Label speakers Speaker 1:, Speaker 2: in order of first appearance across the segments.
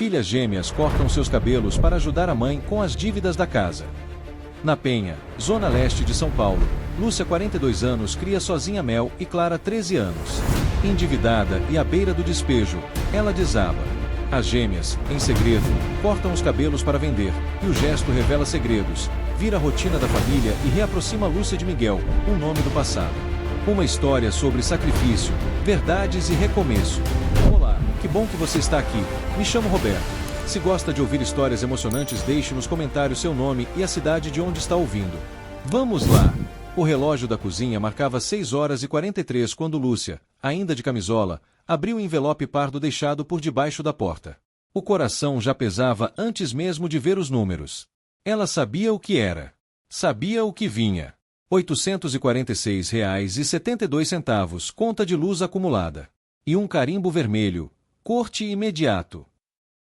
Speaker 1: filhas gêmeas cortam seus cabelos para ajudar a mãe com as dívidas da casa. Na Penha, zona leste de São Paulo, Lúcia, 42 anos, cria sozinha Mel e Clara, 13 anos. Endividada e à beira do despejo, ela desaba. As gêmeas, em segredo, cortam os cabelos para vender, e o gesto revela segredos, vira a rotina da família e reaproxima Lúcia de Miguel, um nome do passado. Uma história sobre sacrifício, verdades e recomeço. Olá, que bom que você está aqui. Me chamo Roberto. Se gosta de ouvir histórias emocionantes, deixe nos comentários seu nome e a cidade de onde está ouvindo. Vamos lá! O relógio da cozinha marcava 6h43 quando Lúcia, ainda de camisola, abriu o envelope pardo deixado por debaixo da porta. O coração já pesava antes mesmo de ver os números. Ela sabia o que era. Sabia o que vinha. R$ 846,72, conta de luz acumulada. E um carimbo vermelho, corte imediato.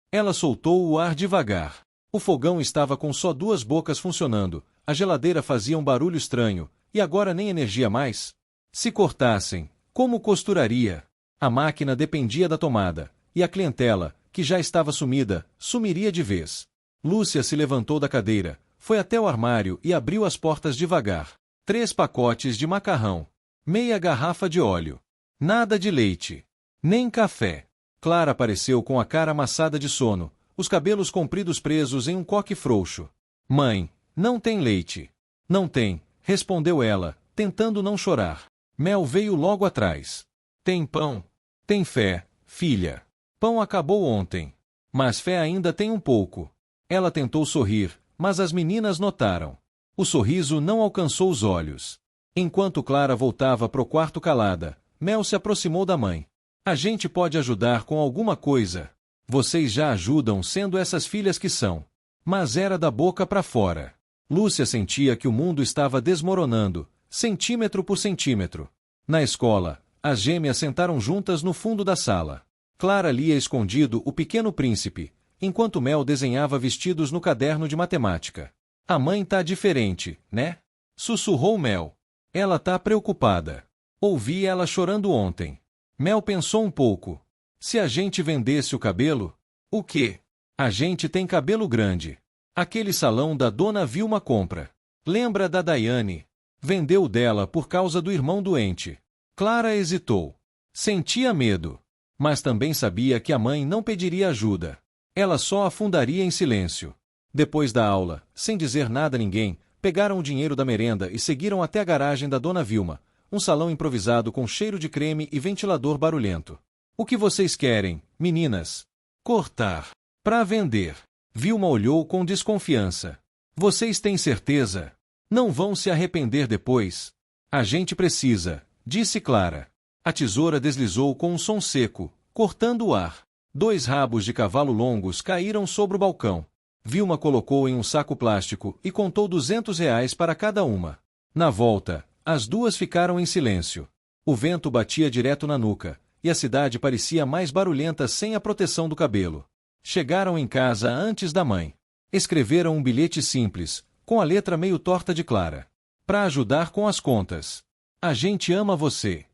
Speaker 1: Ela soltou o ar devagar. O fogão estava com só 2 bocas funcionando, a geladeira fazia um barulho estranho, e agora nem energia mais? Se cortassem, como costuraria? A máquina dependia da tomada, e a clientela, que já estava sumida, sumiria de vez. Lúcia se levantou da cadeira, foi até o armário e abriu as portas devagar. 3 pacotes de macarrão. Meia garrafa de óleo. Nada de leite. Nem café. Clara apareceu com a cara amassada de sono, os cabelos compridos presos em um coque frouxo. Mãe, não tem leite. Não tem, respondeu ela, tentando não chorar. Mel veio logo atrás. Tem pão? Tem fé, filha. Pão acabou ontem. Mas fé ainda tem um pouco. Ela tentou sorrir, mas as meninas notaram. O sorriso não alcançou os olhos. Enquanto Clara voltava pro quarto calada, Mel se aproximou da mãe. A gente pode ajudar com alguma coisa. Vocês já ajudam sendo essas filhas que são. Mas era da boca para fora. Lúcia sentia que o mundo estava desmoronando, centímetro por centímetro. Na escola, as gêmeas sentaram juntas no fundo da sala. Clara lia escondido O Pequeno Príncipe, enquanto Mel desenhava vestidos no caderno de matemática. A mãe tá diferente, né? Sussurrou Mel. Ela tá preocupada. Ouvi ela chorando ontem. Mel pensou um pouco. Se a gente vendesse o cabelo? O quê? A gente tem cabelo grande. Aquele salão da Dona Vilma compra. Lembra da Daiane? Vendeu o dela por causa do irmão doente. Clara hesitou. Sentia medo. Mas também sabia que a mãe não pediria ajuda. Ela só afundaria em silêncio. Depois da aula, sem dizer nada a ninguém, pegaram o dinheiro da merenda e seguiram até a garagem da Dona Vilma, um salão improvisado com cheiro de creme e ventilador barulhento. O que vocês querem, meninas? Cortar. Pra vender. Vilma olhou com desconfiança. Vocês têm certeza? Não vão se arrepender depois? A gente precisa, disse Clara. A tesoura deslizou com um som seco, cortando o ar. 2 rabos de cavalo longos caíram sobre o balcão. Vilma colocou em um saco plástico e contou R$ 200 para cada uma. Na volta, as duas ficaram em silêncio. O vento batia direto na nuca, e a cidade parecia mais barulhenta sem a proteção do cabelo. Chegaram em casa antes da mãe. Escreveram um bilhete simples, com a letra meio torta de Clara. Para ajudar com as contas. A gente ama você.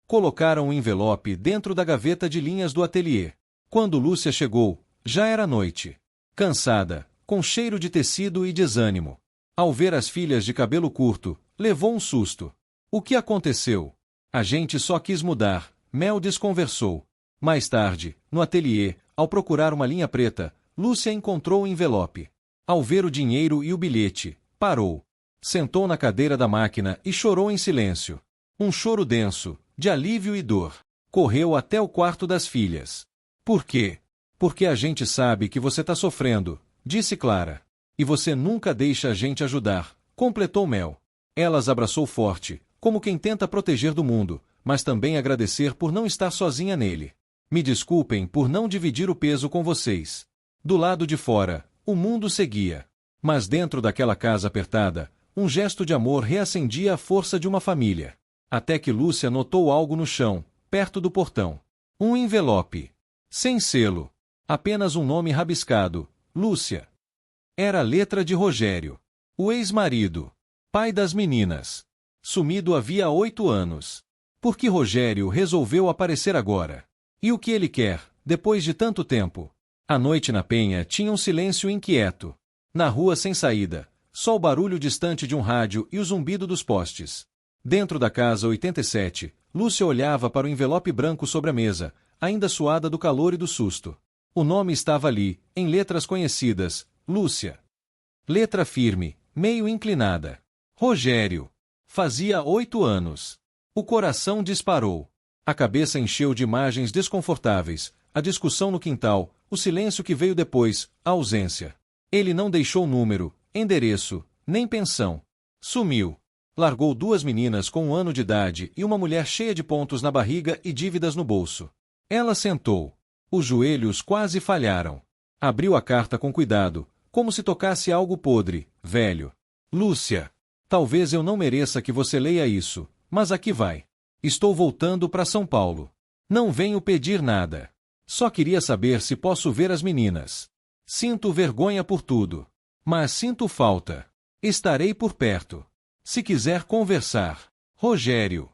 Speaker 1: Colocaram o envelope dentro da gaveta de linhas do ateliê. Quando Lúcia chegou, já era noite. Cansada, com cheiro de tecido e desânimo. Ao ver as filhas de cabelo curto, levou um susto. O que aconteceu? A gente só quis mudar, Mel desconversou. Mais tarde, no ateliê, ao procurar uma linha preta, Lúcia encontrou o envelope. Ao ver o dinheiro e o bilhete, parou. Sentou na cadeira da máquina e chorou em silêncio. Um choro denso, de alívio e dor. Correu até o quarto das filhas. Por quê? Porque a gente sabe que você está sofrendo, disse Clara. E você nunca deixa a gente ajudar, completou Mel. Elas abraçou forte, como quem tenta proteger do mundo, mas também agradecer por não estar sozinha nele. Me desculpem por não dividir o peso com vocês. Do lado de fora, o mundo seguia. Mas dentro daquela casa apertada, um gesto de amor reacendia a força de uma família. Até que Lúcia notou algo no chão, perto do portão. Um envelope. Sem selo. Apenas um nome rabiscado, Lúcia. Era a letra de Rogério. O ex-marido. Pai das meninas. Sumido havia 8 anos. Por que Rogério resolveu aparecer agora? E o que ele quer, depois de tanto tempo? A noite na penha tinha um silêncio inquieto. Na rua sem saída, só o barulho distante de um rádio e o zumbido dos postes. Dentro da casa 87, Lúcia olhava para o envelope branco sobre a mesa, ainda suada do calor e do susto. O nome estava ali, em letras conhecidas, Lúcia. Letra firme, meio inclinada. Rogério. Fazia 8 anos. O coração disparou. A cabeça encheu de imagens desconfortáveis, a discussão no quintal, o silêncio que veio depois, a ausência. Ele não deixou número, endereço, nem pensão. Sumiu. Largou 2 meninas com 1 ano de idade e uma mulher cheia de pontos na barriga e dívidas no bolso. Ela sentou. Os joelhos quase falharam. Abriu a carta com cuidado, como se tocasse algo podre, velho. Lúcia. Talvez eu não mereça que você leia isso, mas aqui vai. Estou voltando para São Paulo. Não venho pedir nada. Só queria saber se posso ver as meninas. Sinto vergonha por tudo. Mas sinto falta. Estarei por perto. Se quiser conversar. Rogério.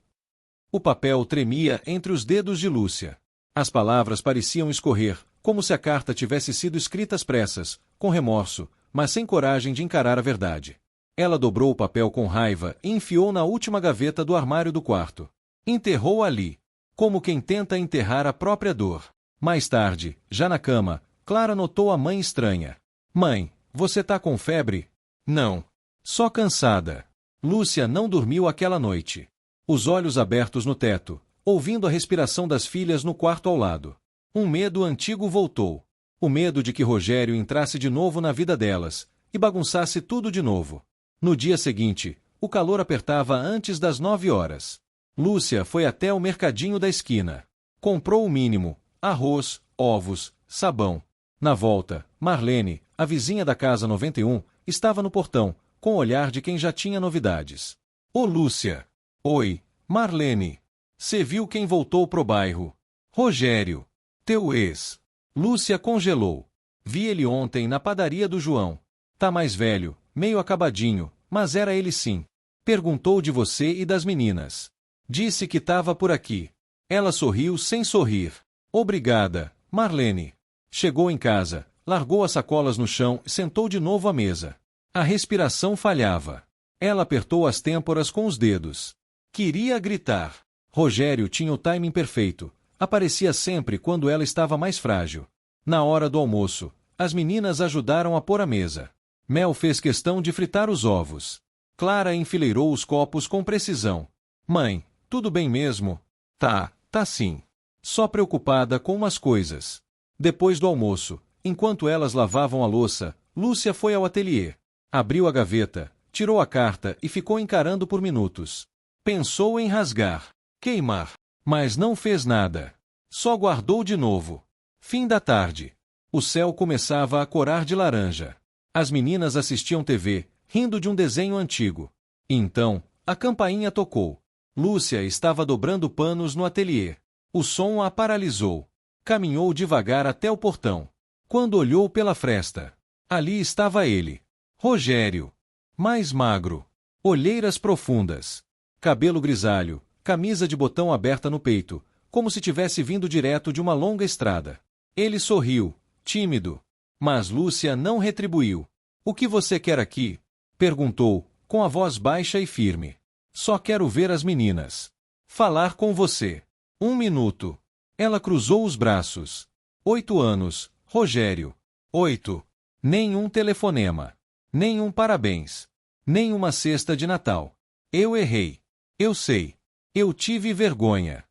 Speaker 1: O papel tremia entre os dedos de Lúcia. As palavras pareciam escorrer, como se a carta tivesse sido escrita às pressas, com remorso, mas sem coragem de encarar a verdade. Ela dobrou o papel com raiva e enfiou na última gaveta do armário do quarto. Enterrou ali, como quem tenta enterrar a própria dor. Mais tarde, já na cama, Clara notou a mãe estranha. Mãe, você tá com febre? Não. Só cansada. Lúcia não dormiu aquela noite. Os olhos abertos no teto, ouvindo a respiração das filhas no quarto ao lado. Um medo antigo voltou. O medo de que Rogério entrasse de novo na vida delas, e bagunçasse tudo de novo. No dia seguinte, o calor apertava antes das 9 horas. Lúcia foi até o mercadinho da esquina. Comprou o mínimo, arroz, ovos, sabão. Na volta, Marlene, a vizinha da casa 91, estava no portão, com o olhar de quem já tinha novidades. Ô Lúcia! Oi, Marlene! Cê viu quem voltou pro bairro? Rogério! Teu ex! Lúcia congelou. Vi ele ontem na padaria do João. Tá mais velho, meio acabadinho, mas era ele sim. Perguntou de você e das meninas. Disse que tava por aqui. Ela sorriu sem sorrir. Obrigada, Marlene. Chegou em casa, largou as sacolas no chão e sentou de novo à mesa. A respiração falhava. Ela apertou as têmporas com os dedos. Queria gritar. Rogério tinha o timing perfeito. Aparecia sempre quando ela estava mais frágil. Na hora do almoço, as meninas ajudaram a pôr a mesa. Mel fez questão de fritar os ovos. Clara enfileirou os copos com precisão. Mãe, tudo bem mesmo? Tá sim. Só preocupada com umas coisas. Depois do almoço, enquanto elas lavavam a louça, Lúcia foi ao ateliê. Abriu a gaveta, tirou a carta e ficou encarando por minutos. Pensou em rasgar, queimar, mas não fez nada. Só guardou de novo. Fim da tarde. O céu começava a corar de laranja. As meninas assistiam TV, rindo de um desenho antigo. E então, a campainha tocou. Lúcia estava dobrando panos no ateliê. O som a paralisou. Caminhou devagar até o portão. Quando olhou pela fresta, ali estava ele. Rogério. Mais magro. Olheiras profundas. Cabelo grisalho, camisa de botão aberta no peito, como se tivesse vindo direto de uma longa estrada. Ele sorriu, tímido. Mas Lúcia não retribuiu. O que você quer aqui? Perguntou, com a voz baixa e firme. Só quero ver as meninas. Falar com você. 1 minuto. Ela cruzou os braços. 8 anos, Rogério. 8. Nenhum telefonema. Nenhum parabéns. Nenhuma cesta de Natal. Eu errei. Eu sei. Eu tive vergonha.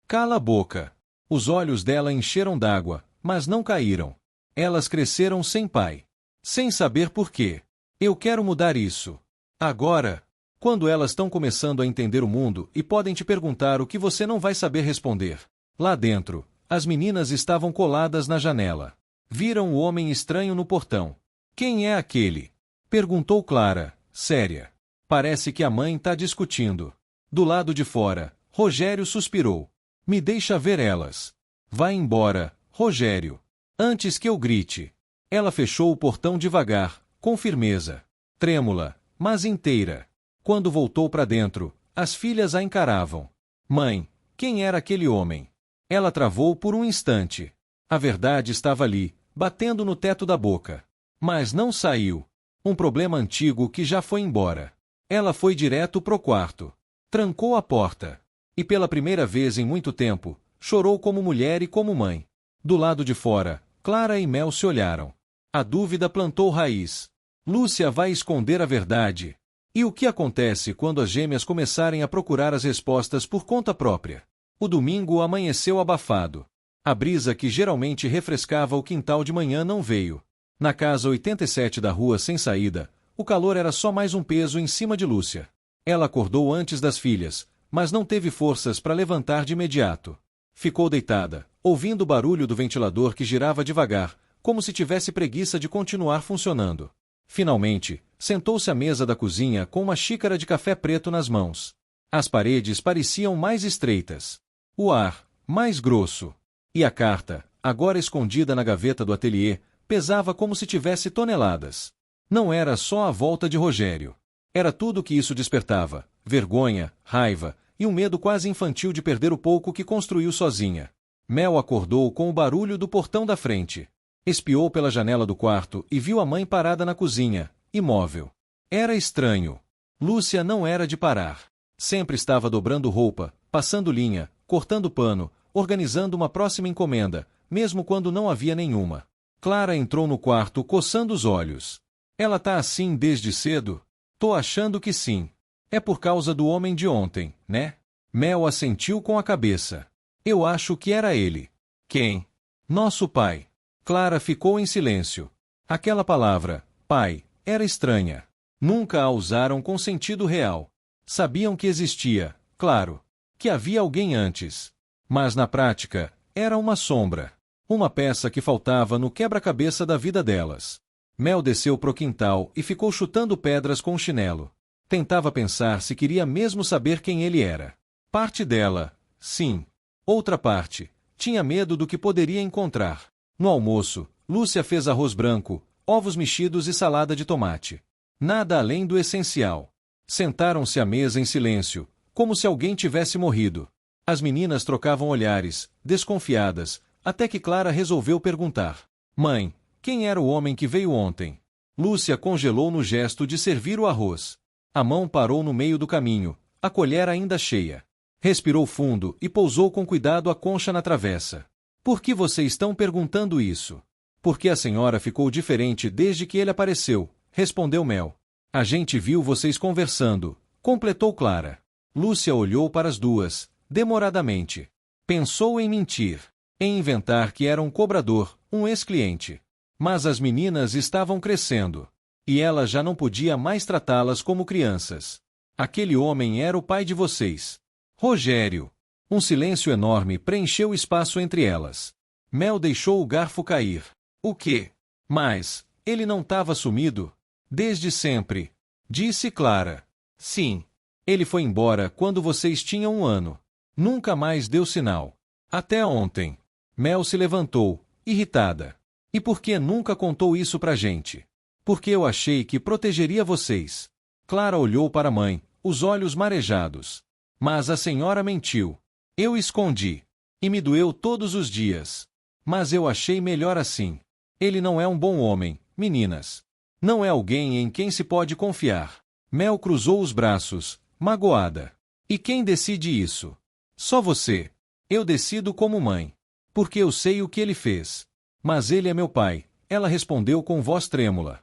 Speaker 1: Cala a boca. Os olhos dela encheram d'água, mas não caíram. Elas cresceram sem pai. Sem saber por quê. Eu quero mudar isso. Agora. Quando elas estão começando a entender o mundo e podem te perguntar o que você não vai saber responder. Lá dentro, as meninas estavam coladas na janela. Viram o homem estranho no portão. Quem é aquele? Perguntou Clara, séria. Parece que a mãe tá discutindo. Do lado de fora, Rogério suspirou. Me deixa ver elas. Vai embora, Rogério. Antes que eu grite. Ela fechou o portão devagar, com firmeza. Trêmula, mas inteira. Quando voltou para dentro, as filhas a encaravam. Mãe, quem era aquele homem? Ela travou por um instante. A verdade estava ali, batendo no teto da boca. Mas não saiu. Um problema antigo que já foi embora. Ela foi direto pro quarto. Trancou a porta. E pela primeira vez em muito tempo, chorou como mulher e como mãe. Do lado de fora, Clara e Mel se olharam. A dúvida plantou raiz. Lúcia vai esconder a verdade. E o que acontece quando as gêmeas começarem a procurar as respostas por conta própria? O domingo amanheceu abafado. A brisa que geralmente refrescava o quintal de manhã não veio. Na casa 87 da rua sem saída, o calor era só mais um peso em cima de Lúcia. Ela acordou antes das filhas, mas não teve forças para levantar de imediato. Ficou deitada, ouvindo o barulho do ventilador que girava devagar, como se tivesse preguiça de continuar funcionando. Finalmente, sentou-se à mesa da cozinha com uma xícara de café preto nas mãos. As paredes pareciam mais estreitas. O ar, mais grosso. E a carta, agora escondida na gaveta do ateliê, pesava como se tivesse toneladas. Não era só a volta de Rogério. Era tudo o que isso despertava: vergonha, raiva e um medo quase infantil de perder o pouco que construiu sozinha. Mel acordou com o barulho do portão da frente. Espiou pela janela do quarto e viu a mãe parada na cozinha, imóvel. Era estranho. Lúcia não era de parar. Sempre estava dobrando roupa, passando linha, cortando pano, organizando uma próxima encomenda, mesmo quando não havia nenhuma. Clara entrou no quarto coçando os olhos. Ela tá assim desde cedo? Tô achando que sim. É por causa do homem de ontem, né? Mel assentiu com a cabeça. Eu acho que era ele. Quem? Nosso pai. Clara ficou em silêncio. Aquela palavra, pai, era estranha. Nunca a usaram com sentido real. Sabiam que existia, claro, que havia alguém antes. Mas na prática, era uma sombra. Uma peça que faltava no quebra-cabeça da vida delas. Mel desceu pro quintal e ficou chutando pedras com o chinelo. Tentava pensar se queria mesmo saber quem ele era. Parte dela, sim. Outra parte, tinha medo do que poderia encontrar. No almoço, Lúcia fez arroz branco, ovos mexidos e salada de tomate. Nada além do essencial. Sentaram-se à mesa em silêncio, como se alguém tivesse morrido. As meninas trocavam olhares, desconfiadas, até que Clara resolveu perguntar: Mãe, quem era o homem que veio ontem? Lúcia congelou no gesto de servir o arroz. A mão parou no meio do caminho, a colher ainda cheia. Respirou fundo e pousou com cuidado a concha na travessa. Por que vocês estão perguntando isso? Porque a senhora ficou diferente desde que ele apareceu, respondeu Mel. A gente viu vocês conversando, completou Clara. Lúcia olhou para as duas, demoradamente. Pensou em mentir, em inventar que era um cobrador, um ex-cliente. Mas as meninas estavam crescendo. E ela já não podia mais tratá-las como crianças. Aquele homem era o pai de vocês. Rogério. Um silêncio enorme preencheu o espaço entre elas. Mel deixou o garfo cair. O quê? Mas, ele não estava sumido? Desde sempre. Disse Clara. Sim. Ele foi embora quando vocês tinham 1 ano. Nunca mais deu sinal. Até ontem. Mel se levantou, irritada. E por que nunca contou isso pra gente? Porque eu achei que protegeria vocês. Clara olhou para a mãe, os olhos marejados. Mas a senhora mentiu. Eu escondi. E me doeu todos os dias. Mas eu achei melhor assim. Ele não é um bom homem, meninas. Não é alguém em quem se pode confiar. Mel cruzou os braços, magoada. E quem decide isso? Só você. Eu decido como mãe. Porque eu sei o que ele fez. Mas ele é meu pai, ela respondeu com voz trêmula.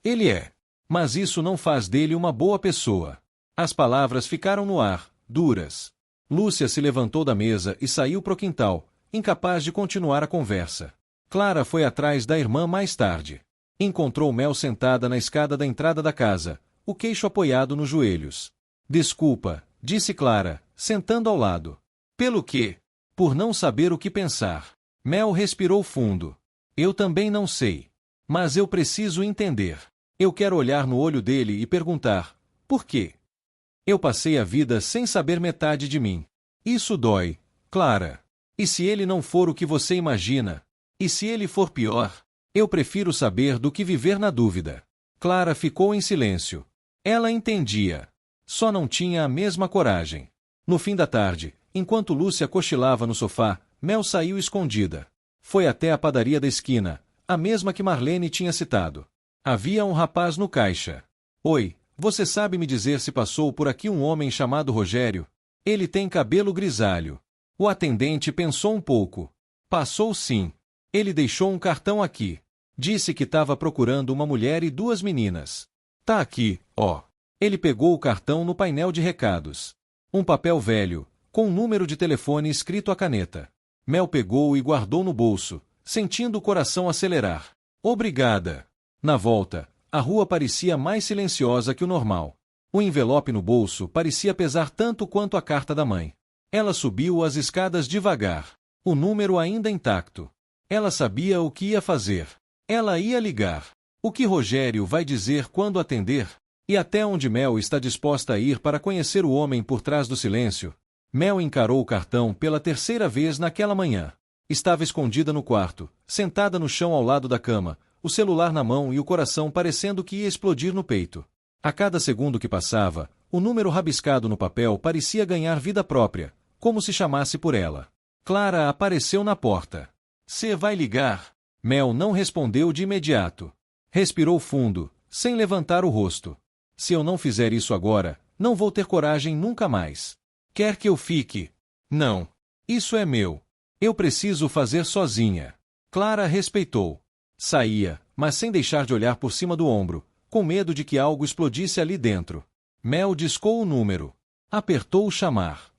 Speaker 1: Ele é. Mas isso não faz dele uma boa pessoa. As palavras ficaram no ar, duras. Lúcia se levantou da mesa e saiu pro quintal, incapaz de continuar a conversa. Clara foi atrás da irmã mais tarde. Encontrou Mel sentada na escada da entrada da casa, o queixo apoiado nos joelhos. Desculpa, disse Clara, sentando ao lado. Pelo quê? Por não saber o que pensar. Mel respirou fundo. Eu também não sei. Mas eu preciso entender. Eu quero olhar no olho dele e perguntar: por quê? Eu passei a vida sem saber metade de mim. Isso dói, Clara. E se ele não for o que você imagina? E se ele for pior? Eu prefiro saber do que viver na dúvida. Clara ficou em silêncio. Ela entendia. Só não tinha a mesma coragem. No fim da tarde, enquanto Lúcia cochilava no sofá, Mel saiu escondida. Foi até a padaria da esquina, a mesma que Marlene tinha citado. Havia um rapaz no caixa. Oi, você sabe me dizer se passou por aqui um homem chamado Rogério? Ele tem cabelo grisalho. O atendente pensou um pouco. Passou sim. Ele deixou um cartão aqui. Disse que estava procurando uma mulher e 2 meninas. Tá aqui, ó. Ele pegou o cartão no painel de recados. Um papel velho, com um número de telefone escrito à caneta. Mel pegou e guardou no bolso, sentindo o coração acelerar. Obrigada. Na volta, a rua parecia mais silenciosa que o normal. O envelope no bolso parecia pesar tanto quanto a carta da mãe. Ela subiu as escadas devagar. O número ainda intacto. Ela sabia o que ia fazer. Ela ia ligar. O que Rogério vai dizer quando atender? E até onde Mel está disposta a ir para conhecer o homem por trás do silêncio? Mel encarou o cartão pela 3ª vez naquela manhã. Estava escondida no quarto, sentada no chão ao lado da cama, o celular na mão e o coração parecendo que ia explodir no peito. A cada segundo que passava, o número rabiscado no papel parecia ganhar vida própria, como se chamasse por ela. Clara apareceu na porta. Cê vai ligar? Mel não respondeu de imediato. Respirou fundo, sem levantar o rosto. Se eu não fizer isso agora, não vou ter coragem nunca mais. Quer que eu fique? Não. Isso é meu. Eu preciso fazer sozinha. Clara respeitou. Saía, mas sem deixar de olhar por cima do ombro, com medo de que algo explodisse ali dentro. Mel discou o número. Apertou o chamar.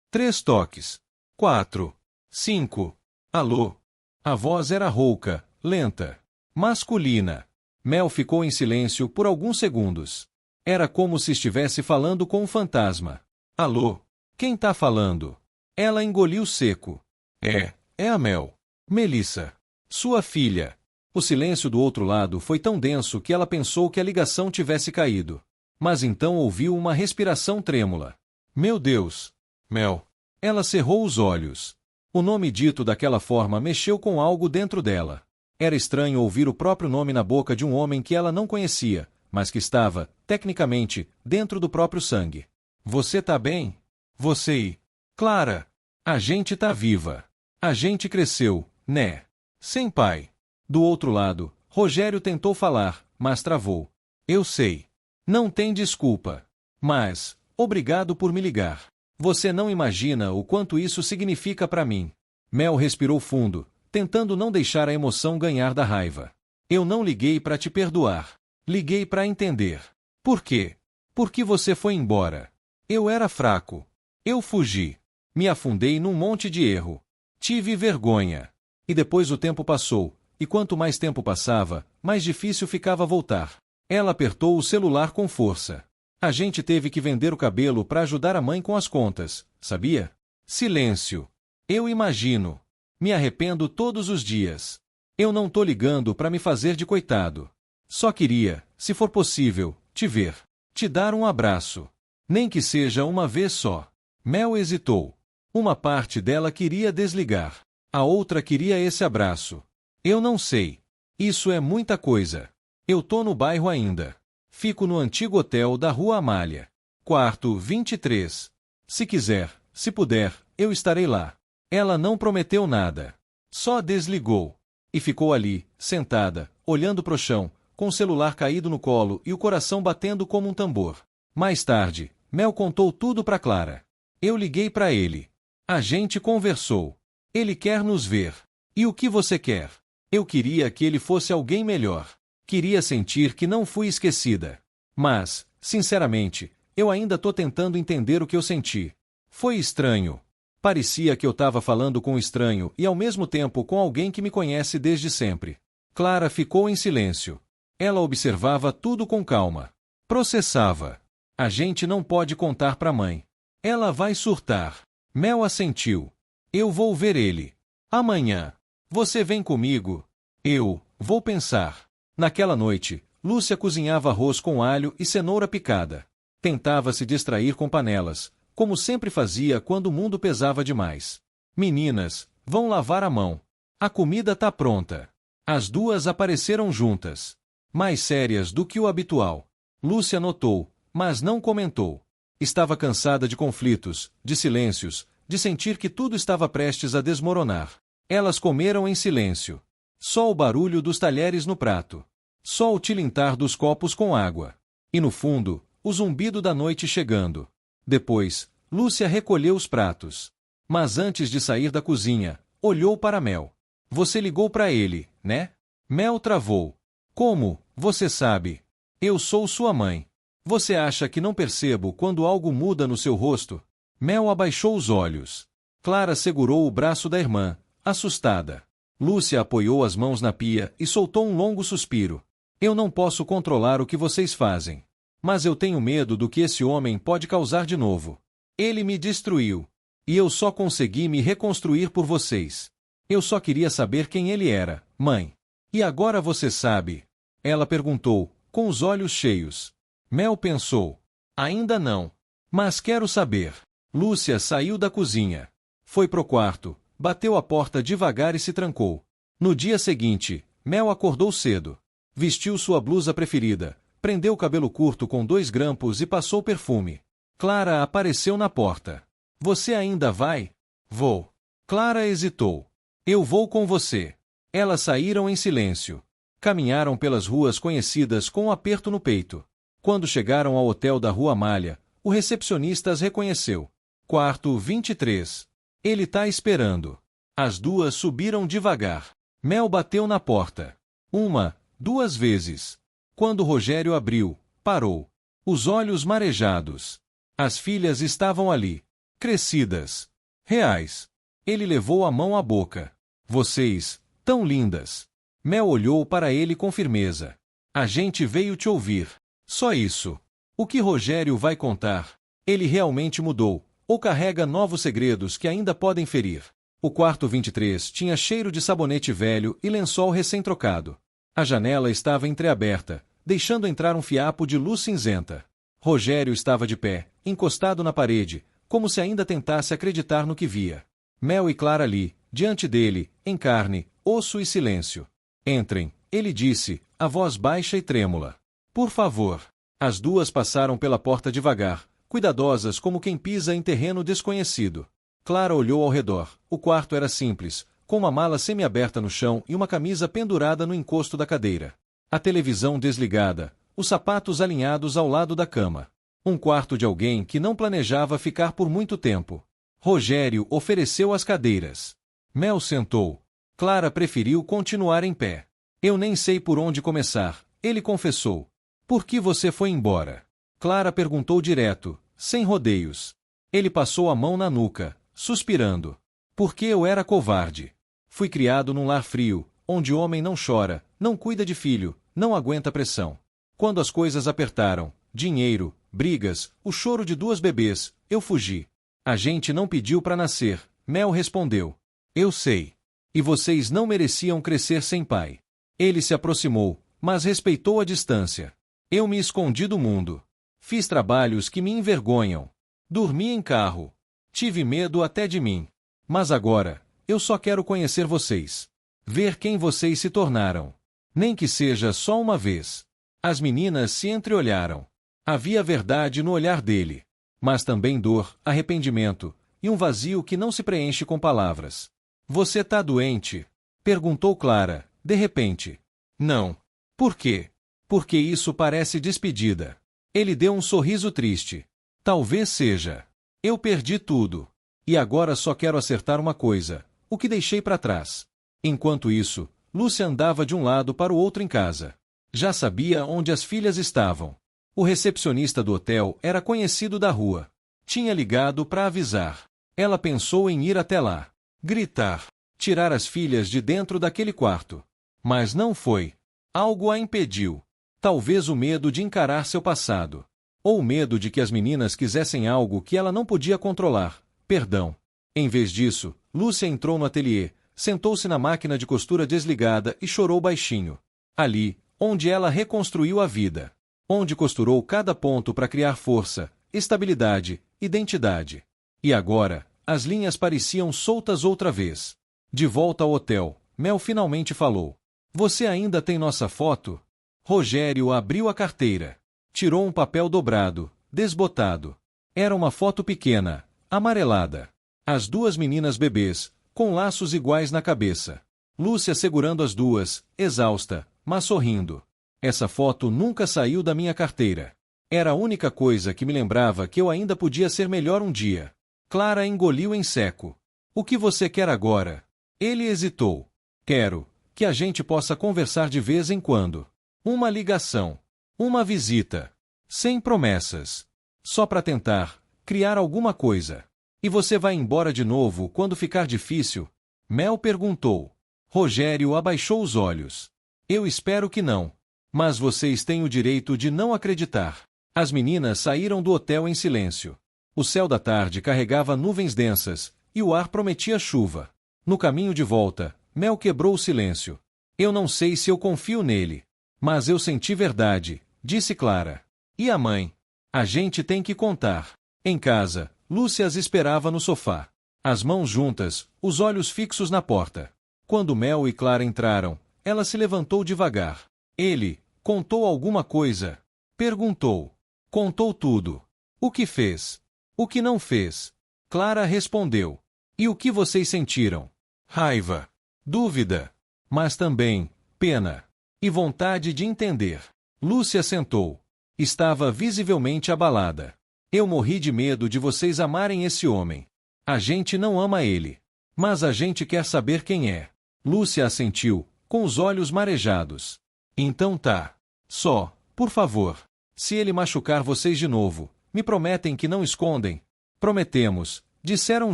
Speaker 1: 3 toques. 4. 5. Alô? A voz era rouca, lenta, masculina. Mel ficou em silêncio por alguns segundos. Era como se estivesse falando com um fantasma. Alô? Quem tá falando? Ela engoliu seco. É a Mel. Melissa. Sua filha. O silêncio do outro lado foi tão denso que ela pensou que a ligação tivesse caído. Mas então ouviu uma respiração trêmula. Meu Deus! Mel. Ela cerrou os olhos. O nome dito daquela forma mexeu com algo dentro dela. Era estranho ouvir o próprio nome na boca de um homem que ela não conhecia, mas que estava, tecnicamente, dentro do próprio sangue. Você tá bem? Você e... Clara! A gente tá viva. A gente cresceu, né? Sem pai. Do outro lado, Rogério tentou falar, mas travou. Eu sei. Não tem desculpa. Mas, obrigado por me ligar. Você não imagina o quanto isso significa para mim. Mel respirou fundo, tentando não deixar a emoção ganhar da raiva. Eu não liguei para te perdoar. Liguei para entender. Por quê? Porque você foi embora. Eu era fraco. Eu fugi. Me afundei num monte de erro. Tive vergonha. E depois o tempo passou, e quanto mais tempo passava, mais difícil ficava voltar. Ela apertou o celular com força. A gente teve que vender o cabelo para ajudar a mãe com as contas, sabia? Silêncio. Eu imagino. Me arrependo todos os dias. Eu não tô ligando para me fazer de coitado. Só queria, se for possível, te ver. Te dar um abraço. Nem que seja uma vez só. Mel hesitou. Uma parte dela queria desligar. A outra queria esse abraço. Eu não sei. Isso é muita coisa. Eu tô no bairro ainda. Fico no antigo hotel da Rua Amália. Quarto 23. Se quiser, se puder, eu estarei lá. Ela não prometeu nada. Só desligou. E ficou ali, sentada, olhando pro chão, com o celular caído no colo e o coração batendo como um tambor. Mais tarde, Mel contou tudo para Clara. Eu liguei para ele. A gente conversou. Ele quer nos ver. E o que você quer? Eu queria que ele fosse alguém melhor. Queria sentir que não fui esquecida. Mas, sinceramente, eu ainda tô tentando entender o que eu senti. Foi estranho. Parecia que eu estava falando com um estranho e ao mesmo tempo com alguém que me conhece desde sempre. Clara ficou em silêncio. Ela observava tudo com calma. Processava. A gente não pode contar pra mãe. Ela vai surtar. Mel assentiu. Eu vou ver ele. Amanhã. Você vem comigo? Eu vou pensar. Naquela noite, Lúcia cozinhava arroz com alho e cenoura picada. Tentava se distrair com panelas, como sempre fazia quando o mundo pesava demais. Meninas, vão lavar a mão. A comida tá pronta. As duas apareceram juntas. Mais sérias do que o habitual. Lúcia notou, mas não comentou. Estava cansada de conflitos, de silêncios, de sentir que tudo estava prestes a desmoronar. Elas comeram em silêncio. Só o barulho dos talheres no prato. Só o tilintar dos copos com água. E no fundo, o zumbido da noite chegando. Depois, Lúcia recolheu os pratos. Mas antes de sair da cozinha, olhou para Mel. Você ligou para ele, né? Mel travou. Como, você sabe? Eu sou sua mãe. Você acha que não percebo quando algo muda no seu rosto? Mel abaixou os olhos. Clara segurou o braço da irmã, assustada. Lúcia apoiou as mãos na pia e soltou um longo suspiro. Eu não posso controlar o que vocês fazem. Mas eu tenho medo do que esse homem pode causar de novo. Ele me destruiu. E eu só consegui me reconstruir por vocês. Eu só queria saber quem ele era, mãe. E agora você sabe? Ela perguntou, com os olhos cheios. Mel pensou. Ainda não. Mas quero saber. Lúcia saiu da cozinha. Foi pro quarto, bateu a porta devagar e se trancou. No dia seguinte, Mel acordou cedo. Vestiu sua blusa preferida, prendeu o cabelo curto com 2 grampos e passou perfume. Clara apareceu na porta. Você ainda vai? Vou. Clara hesitou. Eu vou com você. Elas saíram em silêncio. Caminharam pelas ruas conhecidas com um aperto no peito. Quando chegaram ao hotel da Rua Amália, o recepcionista as reconheceu. Quarto 23. Ele tá esperando. As duas subiram devagar. Mel bateu na porta. 1, 2 vezes. Quando Rogério abriu, parou. Os olhos marejados. As filhas estavam ali. Crescidas. Reais. Ele levou a mão à boca. Vocês, tão lindas. Mel olhou para ele com firmeza. A gente veio te ouvir. Só isso. O que Rogério vai contar? Ele realmente mudou, ou carrega novos segredos que ainda podem ferir. O quarto 23 tinha cheiro de sabonete velho e lençol recém-trocado. A janela estava entreaberta, deixando entrar um fiapo de luz cinzenta. Rogério estava de pé, encostado na parede, como se ainda tentasse acreditar no que via. Mel e Clara ali, diante dele, em carne, osso e silêncio. Entrem, ele disse, a voz baixa e trêmula. Por favor. As duas passaram pela porta devagar, cuidadosas como quem pisa em terreno desconhecido. Clara olhou ao redor. O quarto era simples, com uma mala semiaberta no chão e uma camisa pendurada no encosto da cadeira. A televisão desligada, os sapatos alinhados ao lado da cama. Um quarto de alguém que não planejava ficar por muito tempo. Rogério ofereceu as cadeiras. Mel sentou. Clara preferiu continuar em pé. Eu nem sei por onde começar, ele confessou. Por que você foi embora? Clara perguntou direto, sem rodeios. Ele passou a mão na nuca, suspirando. Porque eu era covarde. Fui criado num lar frio, onde homem não chora, não cuida de filho, não aguenta pressão. Quando as coisas apertaram, dinheiro, brigas, o choro de 2 bebês, eu fugi. A gente não pediu para nascer, Mel respondeu. Eu sei. E vocês não mereciam crescer sem pai. Ele se aproximou, mas respeitou a distância. Eu me escondi do mundo. Fiz trabalhos que me envergonham. Dormi em carro. Tive medo até de mim. Mas agora, eu só quero conhecer vocês. Ver quem vocês se tornaram. Nem que seja só uma vez. As meninas se entreolharam. Havia verdade no olhar dele. Mas também dor, arrependimento, e um vazio que não se preenche com palavras. Você tá doente? Perguntou Clara, de repente. Não. Por quê? Porque isso parece despedida. Ele deu um sorriso triste. Talvez seja. Eu perdi tudo. E agora só quero acertar uma coisa, o que deixei para trás. Enquanto isso, Lúcia andava de um lado para o outro em casa. Já sabia onde as filhas estavam. O recepcionista do hotel era conhecido da rua. Tinha ligado para avisar. Ela pensou em ir até lá. Gritar. Tirar as filhas de dentro daquele quarto. Mas não foi. Algo a impediu. Talvez o medo de encarar seu passado. Ou o medo de que as meninas quisessem algo que ela não podia controlar. Perdão. Em vez disso, Lúcia entrou no ateliê, sentou-se na máquina de costura desligada e chorou baixinho. Ali, onde ela reconstruiu a vida. Onde costurou cada ponto para criar força, estabilidade, identidade. E agora, as linhas pareciam soltas outra vez. De volta ao hotel, Mel finalmente falou. Você ainda tem nossa foto? Rogério abriu a carteira. Tirou um papel dobrado, desbotado. Era uma foto pequena, amarelada. As 2 meninas bebês, com laços iguais na cabeça. Lúcia segurando as duas, exausta, mas sorrindo. Essa foto nunca saiu da minha carteira. Era a única coisa que me lembrava que eu ainda podia ser melhor um dia. Clara engoliu em seco. O que você quer agora? Ele hesitou. Quero que a gente possa conversar de vez em quando. Uma ligação. Uma visita. Sem promessas. Só para tentar criar alguma coisa. E você vai embora de novo quando ficar difícil? Mel perguntou. Rogério abaixou os olhos. Eu espero que não. Mas vocês têm o direito de não acreditar. As meninas saíram do hotel em silêncio. O céu da tarde carregava nuvens densas, e o ar prometia chuva. No caminho de volta, Mel quebrou o silêncio. Eu não sei se eu confio nele. Mas eu senti verdade, disse Clara. E a mãe? A gente tem que contar. Em casa, Lúcia as esperava no sofá. As mãos juntas, os olhos fixos na porta. Quando Mel e Clara entraram, ela se levantou devagar. Ele contou alguma coisa? Perguntou. Contou tudo. O que fez? O que não fez? Clara respondeu. E o que vocês sentiram? Raiva. Dúvida. Mas também pena. E vontade de entender. Lúcia sentou. Estava visivelmente abalada. Eu morri de medo de vocês amarem esse homem. A gente não ama ele. Mas a gente quer saber quem é. Lúcia assentiu, com os olhos marejados. Então tá. Só, por favor. Se ele machucar vocês de novo, me prometem que não escondem? Prometemos, disseram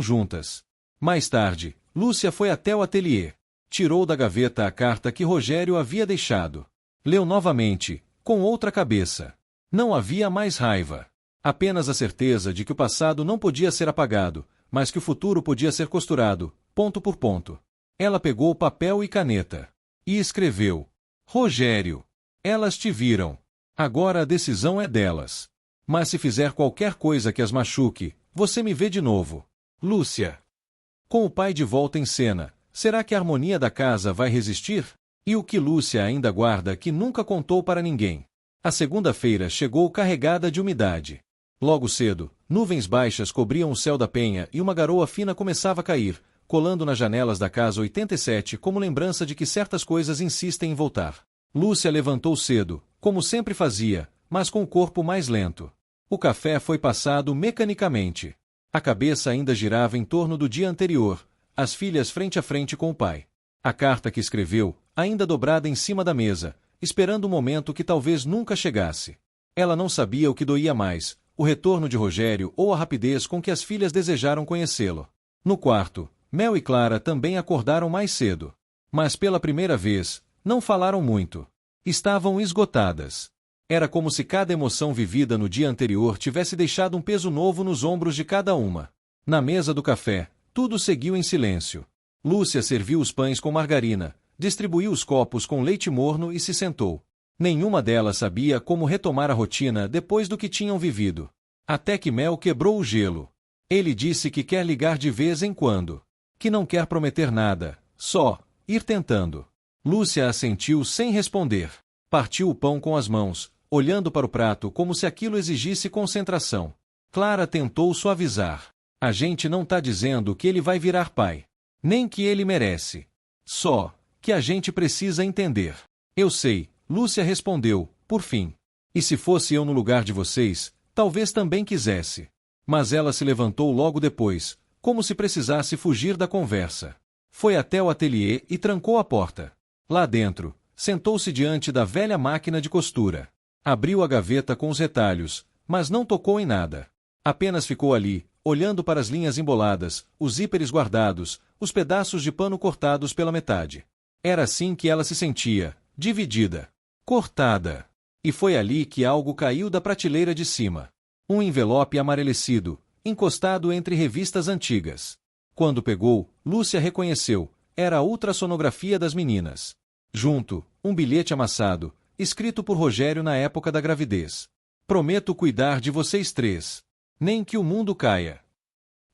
Speaker 1: juntas. Mais tarde, Lúcia foi até o ateliê. Tirou da gaveta a carta que Rogério havia deixado. Leu novamente, com outra cabeça. Não havia mais raiva. Apenas a certeza de que o passado não podia ser apagado, mas que o futuro podia ser costurado, ponto por ponto. Ela pegou papel e caneta. E escreveu. Rogério. Elas te viram. Agora a decisão é delas. Mas se fizer qualquer coisa que as machuque, você me vê de novo. Lúcia. Com o pai de volta em cena, será que a harmonia da casa vai resistir? E o que Lúcia ainda guarda que nunca contou para ninguém? A segunda-feira chegou carregada de umidade. Logo cedo, nuvens baixas cobriam o céu da penha e uma garoa fina começava a cair, colando nas janelas da casa 87 como lembrança de que certas coisas insistem em voltar. Lúcia levantou cedo, como sempre fazia, mas com o corpo mais lento. O café foi passado mecanicamente. A cabeça ainda girava em torno do dia anterior, as filhas frente a frente com o pai. A carta que escreveu, ainda dobrada em cima da mesa, esperando o momento que talvez nunca chegasse. Ela não sabia o que doía mais, o retorno de Rogério ou a rapidez com que as filhas desejaram conhecê-lo. No quarto, Mel e Clara também acordaram mais cedo. Mas pela primeira vez, não falaram muito. Estavam esgotadas. Era como se cada emoção vivida no dia anterior tivesse deixado um peso novo nos ombros de cada uma. Na mesa do café, tudo seguiu em silêncio. Lúcia serviu os pães com margarina, distribuiu os copos com leite morno e se sentou. Nenhuma delas sabia como retomar a rotina depois do que tinham vivido. Até que Mel quebrou o gelo. Ele disse que quer ligar de vez em quando. Que não quer prometer nada, só ir tentando. Lúcia assentiu sem responder. Partiu o pão com as mãos, olhando para o prato como se aquilo exigisse concentração. Clara tentou suavizar. A gente não tá dizendo que ele vai virar pai. Nem que ele merece. Só que a gente precisa entender. Eu sei, Lúcia respondeu, por fim. E se fosse eu no lugar de vocês, talvez também quisesse. Mas ela se levantou logo depois, como se precisasse fugir da conversa. Foi até o ateliê e trancou a porta. Lá dentro, sentou-se diante da velha máquina de costura. Abriu a gaveta com os retalhos, mas não tocou em nada. Apenas ficou ali, olhando para as linhas emboladas, os zíperes guardados, os pedaços de pano cortados pela metade. Era assim que ela se sentia, dividida, cortada. E foi ali que algo caiu da prateleira de cima. Um envelope amarelecido, encostado entre revistas antigas. Quando pegou, Lúcia reconheceu, era a ultrassonografia das meninas. Junto, um bilhete amassado, escrito por Rogério na época da gravidez. Prometo cuidar de vocês três. Nem que o mundo caia.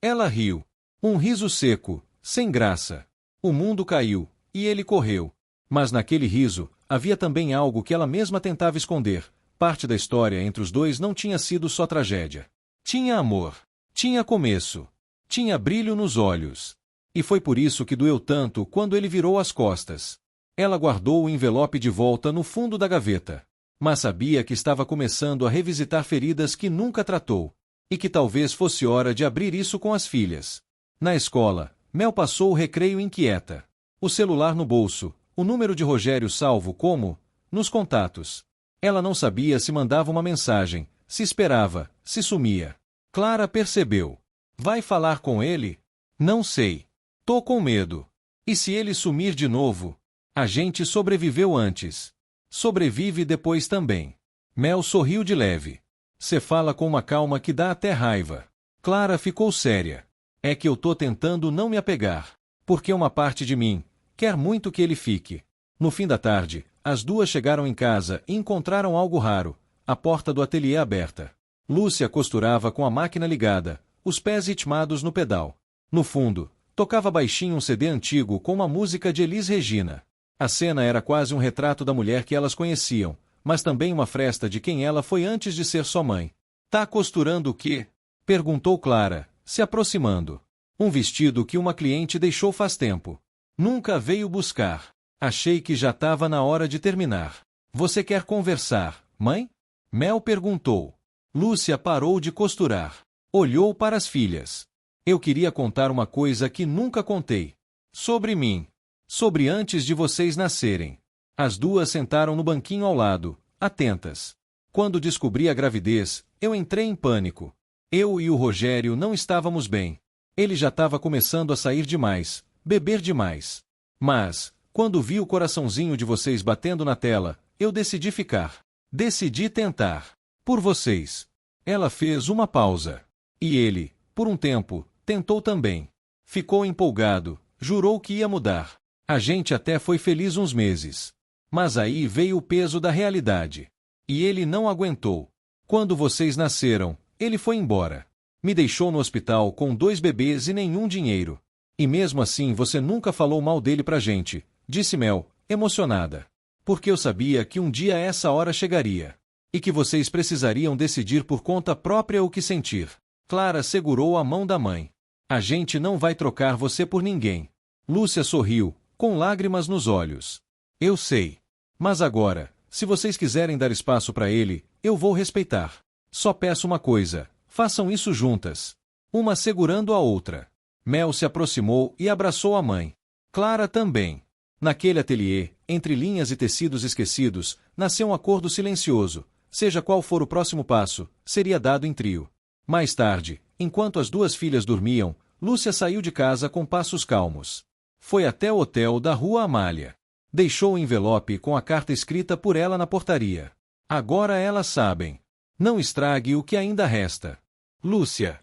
Speaker 1: Ela riu. Um riso seco, sem graça. O mundo caiu, e ele correu. Mas naquele riso, havia também algo que ela mesma tentava esconder. Parte da história entre os dois não tinha sido só tragédia. Tinha amor. Tinha começo. Tinha brilho nos olhos. E foi por isso que doeu tanto quando ele virou as costas. Ela guardou o envelope de volta no fundo da gaveta. Mas sabia que estava começando a revisitar feridas que nunca tratou. E que talvez fosse hora de abrir isso com as filhas. Na escola, Mel passou o recreio inquieta. O celular no bolso, o número de Rogério salvo como? Nos contatos. Ela não sabia se mandava uma mensagem, se esperava, se sumia. Clara percebeu. Vai falar com ele? Não sei. Tô com medo. E se ele sumir de novo? A gente sobreviveu antes. Sobrevive depois também. Mel sorriu de leve. Cê fala com uma calma que dá até raiva. Clara ficou séria. É que eu tô tentando não me apegar. Porque uma parte de mim quer muito que ele fique. No fim da tarde, as duas chegaram em casa e encontraram algo raro. A porta do ateliê aberta. Lúcia costurava com a máquina ligada, os pés ritmados no pedal. No fundo, tocava baixinho um CD antigo com uma música de Elis Regina. A cena era quase um retrato da mulher que elas conheciam, mas também uma fresta de quem ela foi antes de ser só mãe. Tá costurando o quê? Perguntou Clara, se aproximando. Um vestido que uma cliente deixou faz tempo. Nunca veio buscar. Achei que já estava na hora de terminar. Você quer conversar, mãe? Mel perguntou. Lúcia parou de costurar. Olhou para as filhas. Eu queria contar uma coisa que nunca contei. Sobre mim. Sobre antes de vocês nascerem. As duas sentaram no banquinho ao lado, atentas. Quando descobri a gravidez, eu entrei em pânico. Eu e o Rogério não estávamos bem. Ele já estava começando a sair demais, beber demais. Mas, quando vi o coraçãozinho de vocês batendo na tela, eu decidi ficar. Decidi tentar. Por vocês. Ela fez uma pausa. E ele, por um tempo, tentou também. Ficou empolgado, jurou que ia mudar. A gente até foi feliz uns meses. Mas aí veio o peso da realidade. E ele não aguentou. Quando vocês nasceram, ele foi embora. Me deixou no hospital com 2 bebês e nenhum dinheiro. E mesmo assim você nunca falou mal dele pra gente, disse Mel, emocionada. Porque eu sabia que um dia essa hora chegaria. E que vocês precisariam decidir por conta própria o que sentir. Clara segurou a mão da mãe. A gente não vai trocar você por ninguém. Lúcia sorriu, com lágrimas nos olhos. Eu sei. Mas agora, se vocês quiserem dar espaço para ele, eu vou respeitar. Só peço uma coisa, façam isso juntas. Uma segurando a outra. Mel se aproximou e abraçou a mãe. Clara também. Naquele ateliê, entre linhas e tecidos esquecidos, nasceu um acordo silencioso. Seja qual for o próximo passo, seria dado em trio. Mais tarde, enquanto as duas filhas dormiam, Lúcia saiu de casa com passos calmos. Foi até o hotel da Rua Amália. Deixou o envelope com a carta escrita por ela na portaria. Agora elas sabem. Não estrague o que ainda resta. Lúcia.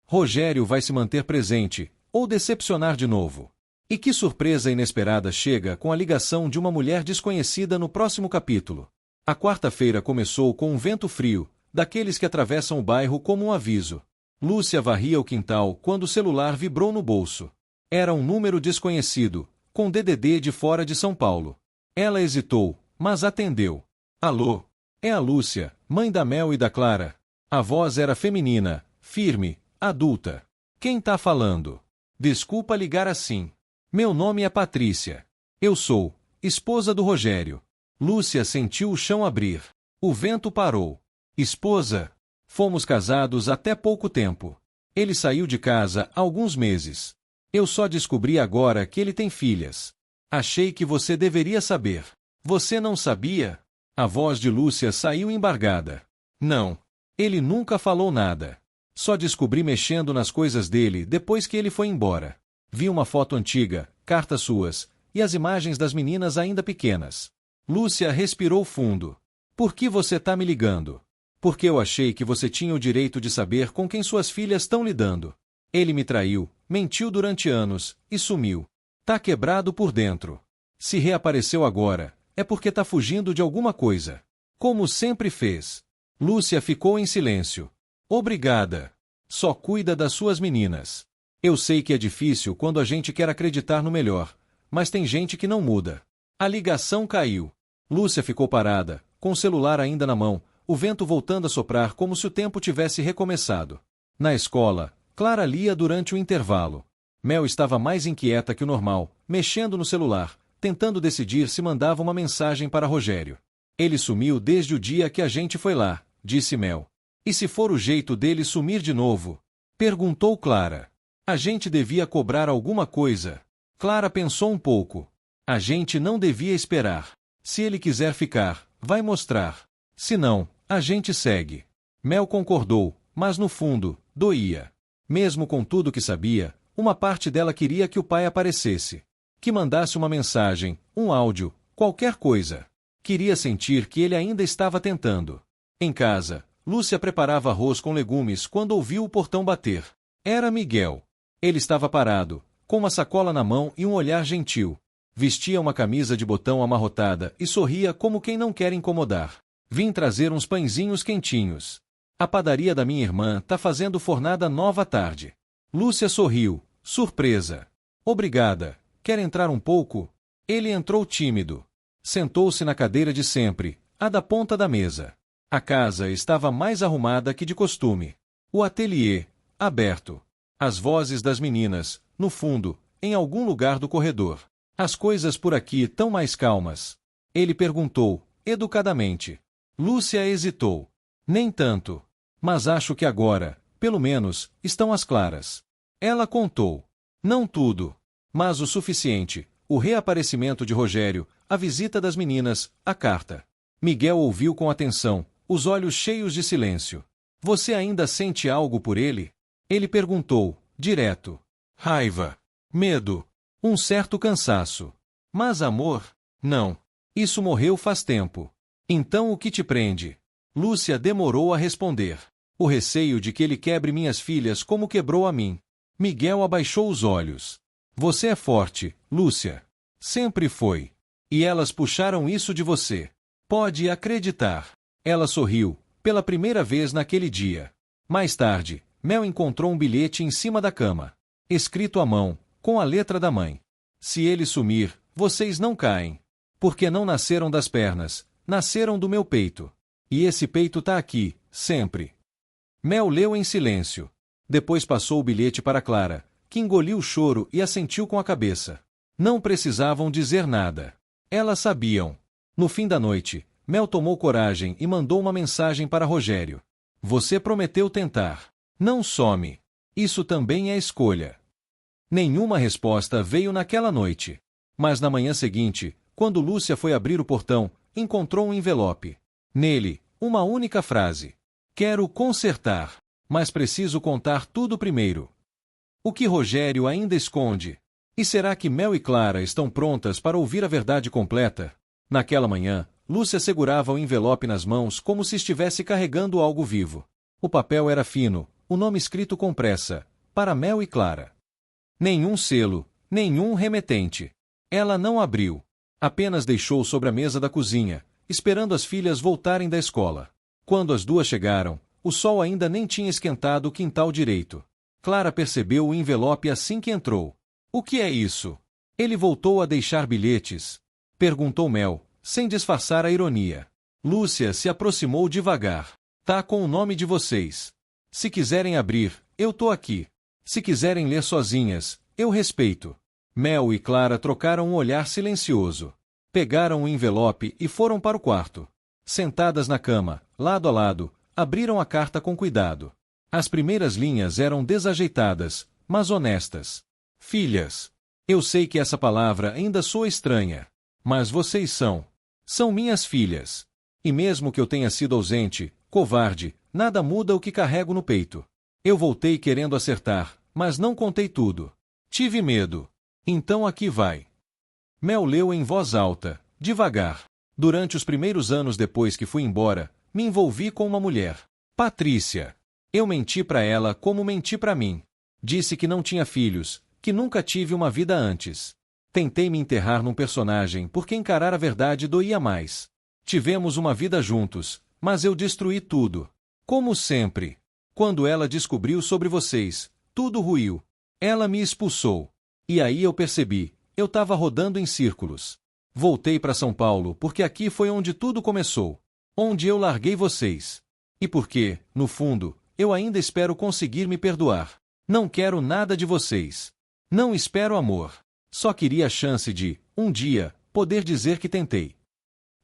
Speaker 1: Rogério vai se manter presente, ou decepcionar de novo. E que surpresa inesperada chega com a ligação de uma mulher desconhecida no próximo capítulo. A quarta-feira começou com um vento frio, daqueles que atravessam o bairro como um aviso. Lúcia varria o quintal quando o celular vibrou no bolso. Era um número desconhecido, com DDD de fora de São Paulo. Ela hesitou, mas atendeu. Alô? É a Lúcia, mãe da Mel e da Clara. A voz era feminina, firme, adulta. Quem tá falando? Desculpa ligar assim. Meu nome é Patrícia. Eu sou esposa do Rogério. Lúcia sentiu o chão abrir. O vento parou. Esposa? Fomos casados até pouco tempo. Ele saiu de casa há alguns meses. Eu só descobri agora que ele tem filhas. Achei que você deveria saber. Você não sabia? A voz de Lúcia saiu embargada. Não. Ele nunca falou nada. Só descobri mexendo nas coisas dele depois que ele foi embora. Vi uma foto antiga, cartas suas, e as imagens das meninas ainda pequenas. Lúcia respirou fundo. Por que você tá me ligando? Porque eu achei que você tinha o direito de saber com quem suas filhas estão lidando. Ele me traiu, mentiu durante anos, e sumiu. Tá quebrado por dentro. Se reapareceu agora, é porque tá fugindo de alguma coisa. Como sempre fez. Lúcia ficou em silêncio. Obrigada. Só cuida das suas meninas. Eu sei que é difícil quando a gente quer acreditar no melhor, mas tem gente que não muda. A ligação caiu. Lúcia ficou parada, com o celular ainda na mão, o vento voltando a soprar como se o tempo tivesse recomeçado. Na escola, Clara lia durante o intervalo. Mel estava mais inquieta que o normal, mexendo no celular, tentando decidir se mandava uma mensagem para Rogério. Ele sumiu desde o dia que a gente foi lá, disse Mel. E se for o jeito dele sumir de novo? Perguntou Clara. A gente devia cobrar alguma coisa. Clara pensou um pouco. A gente não devia esperar. Se ele quiser ficar, vai mostrar. Se não, a gente segue. Mel concordou, mas no fundo, doía. Mesmo com tudo que sabia, uma parte dela queria que o pai aparecesse. Que mandasse uma mensagem, um áudio, qualquer coisa. Queria sentir que ele ainda estava tentando. Em casa, Lúcia preparava arroz com legumes quando ouviu o portão bater. Era Miguel. Ele estava parado, com uma sacola na mão e um olhar gentil. Vestia uma camisa de botão amarrotada e sorria como quem não quer incomodar. Vim trazer uns pãezinhos quentinhos. A padaria da minha irmã tá fazendo fornada nova à tarde. Lúcia sorriu, surpresa. Obrigada. Quer entrar um pouco? Ele entrou tímido. Sentou-se na cadeira de sempre, a da ponta da mesa. A casa estava mais arrumada que de costume. O ateliê, aberto. As vozes das meninas, no fundo, em algum lugar do corredor. As coisas por aqui tão mais calmas. Ele perguntou, educadamente. Lúcia hesitou. Nem tanto. Mas acho que agora, pelo menos, estão às claras. Ela contou. Não tudo. Mas o suficiente. O reaparecimento de Rogério, a visita das meninas, a carta. Miguel ouviu com atenção, os olhos cheios de silêncio. Você ainda sente algo por ele? Ele perguntou, direto. Raiva. Medo. Um certo cansaço. Mas amor? Não. Isso morreu faz tempo. Então o que te prende? Lúcia demorou a responder. O receio de que ele quebre minhas filhas como quebrou a mim. Miguel abaixou os olhos. Você é forte, Lúcia. Sempre foi. E elas puxaram isso de você. Pode acreditar. Ela sorriu, pela primeira vez naquele dia. Mais tarde, Mel encontrou um bilhete em cima da cama. Escrito à mão, com a letra da mãe. Se ele sumir, vocês não caem. Porque não nasceram das pernas, nasceram do meu peito. E esse peito tá aqui, sempre. Mel leu em silêncio. Depois passou o bilhete para Clara, que engoliu o choro e assentiu com a cabeça. Não precisavam dizer nada. Elas sabiam. No fim da noite, Mel tomou coragem e mandou uma mensagem para Rogério. Você prometeu tentar. Não some. Isso também é escolha. Nenhuma resposta veio naquela noite. Mas na manhã seguinte, quando Lúcia foi abrir o portão, encontrou um envelope. Nele, uma única frase. Quero consertar, mas preciso contar tudo primeiro. O que Rogério ainda esconde? E será que Mel e Clara estão prontas para ouvir a verdade completa? Naquela manhã, Lúcia segurava o envelope nas mãos como se estivesse carregando algo vivo. O papel era fino, o nome escrito com pressa, para Mel e Clara. Nenhum selo, nenhum remetente. Ela não abriu. Apenas deixou sobre a mesa da cozinha, esperando as filhas voltarem da escola. Quando as duas chegaram, o sol ainda nem tinha esquentado o quintal direito. Clara percebeu o envelope assim que entrou. O que é isso? Ele voltou a deixar bilhetes? Perguntou Mel, sem disfarçar a ironia. Lúcia se aproximou devagar. Tá com o nome de vocês. Se quiserem abrir, eu tô aqui. Se quiserem ler sozinhas, eu respeito. Mel e Clara trocaram um olhar silencioso. Pegaram o envelope e foram para o quarto. Sentadas na cama, lado a lado, abriram a carta com cuidado. As primeiras linhas eram desajeitadas, mas honestas. Filhas. Eu sei que essa palavra ainda soa estranha. Mas vocês são minhas filhas. E mesmo que eu tenha sido ausente, covarde, nada muda o que carrego no peito. Eu voltei querendo acertar, mas não contei tudo. Tive medo. Então aqui vai. Mel leu em voz alta, devagar. Durante os primeiros anos depois que fui embora, me envolvi com uma mulher. Patrícia. Eu menti para ela como menti para mim. Disse que não tinha filhos, que nunca tive uma vida antes. Tentei me enterrar num personagem porque encarar a verdade doía mais. Tivemos uma vida juntos, mas eu destruí tudo. Como sempre. Quando ela descobriu sobre vocês, tudo ruiu. Ela me expulsou. E aí eu percebi, eu estava rodando em círculos. Voltei para São Paulo porque aqui foi onde tudo começou. Onde eu larguei vocês. E porque, no fundo, eu ainda espero conseguir me perdoar. Não quero nada de vocês. Não espero amor. Só queria a chance de, um dia, poder dizer que tentei.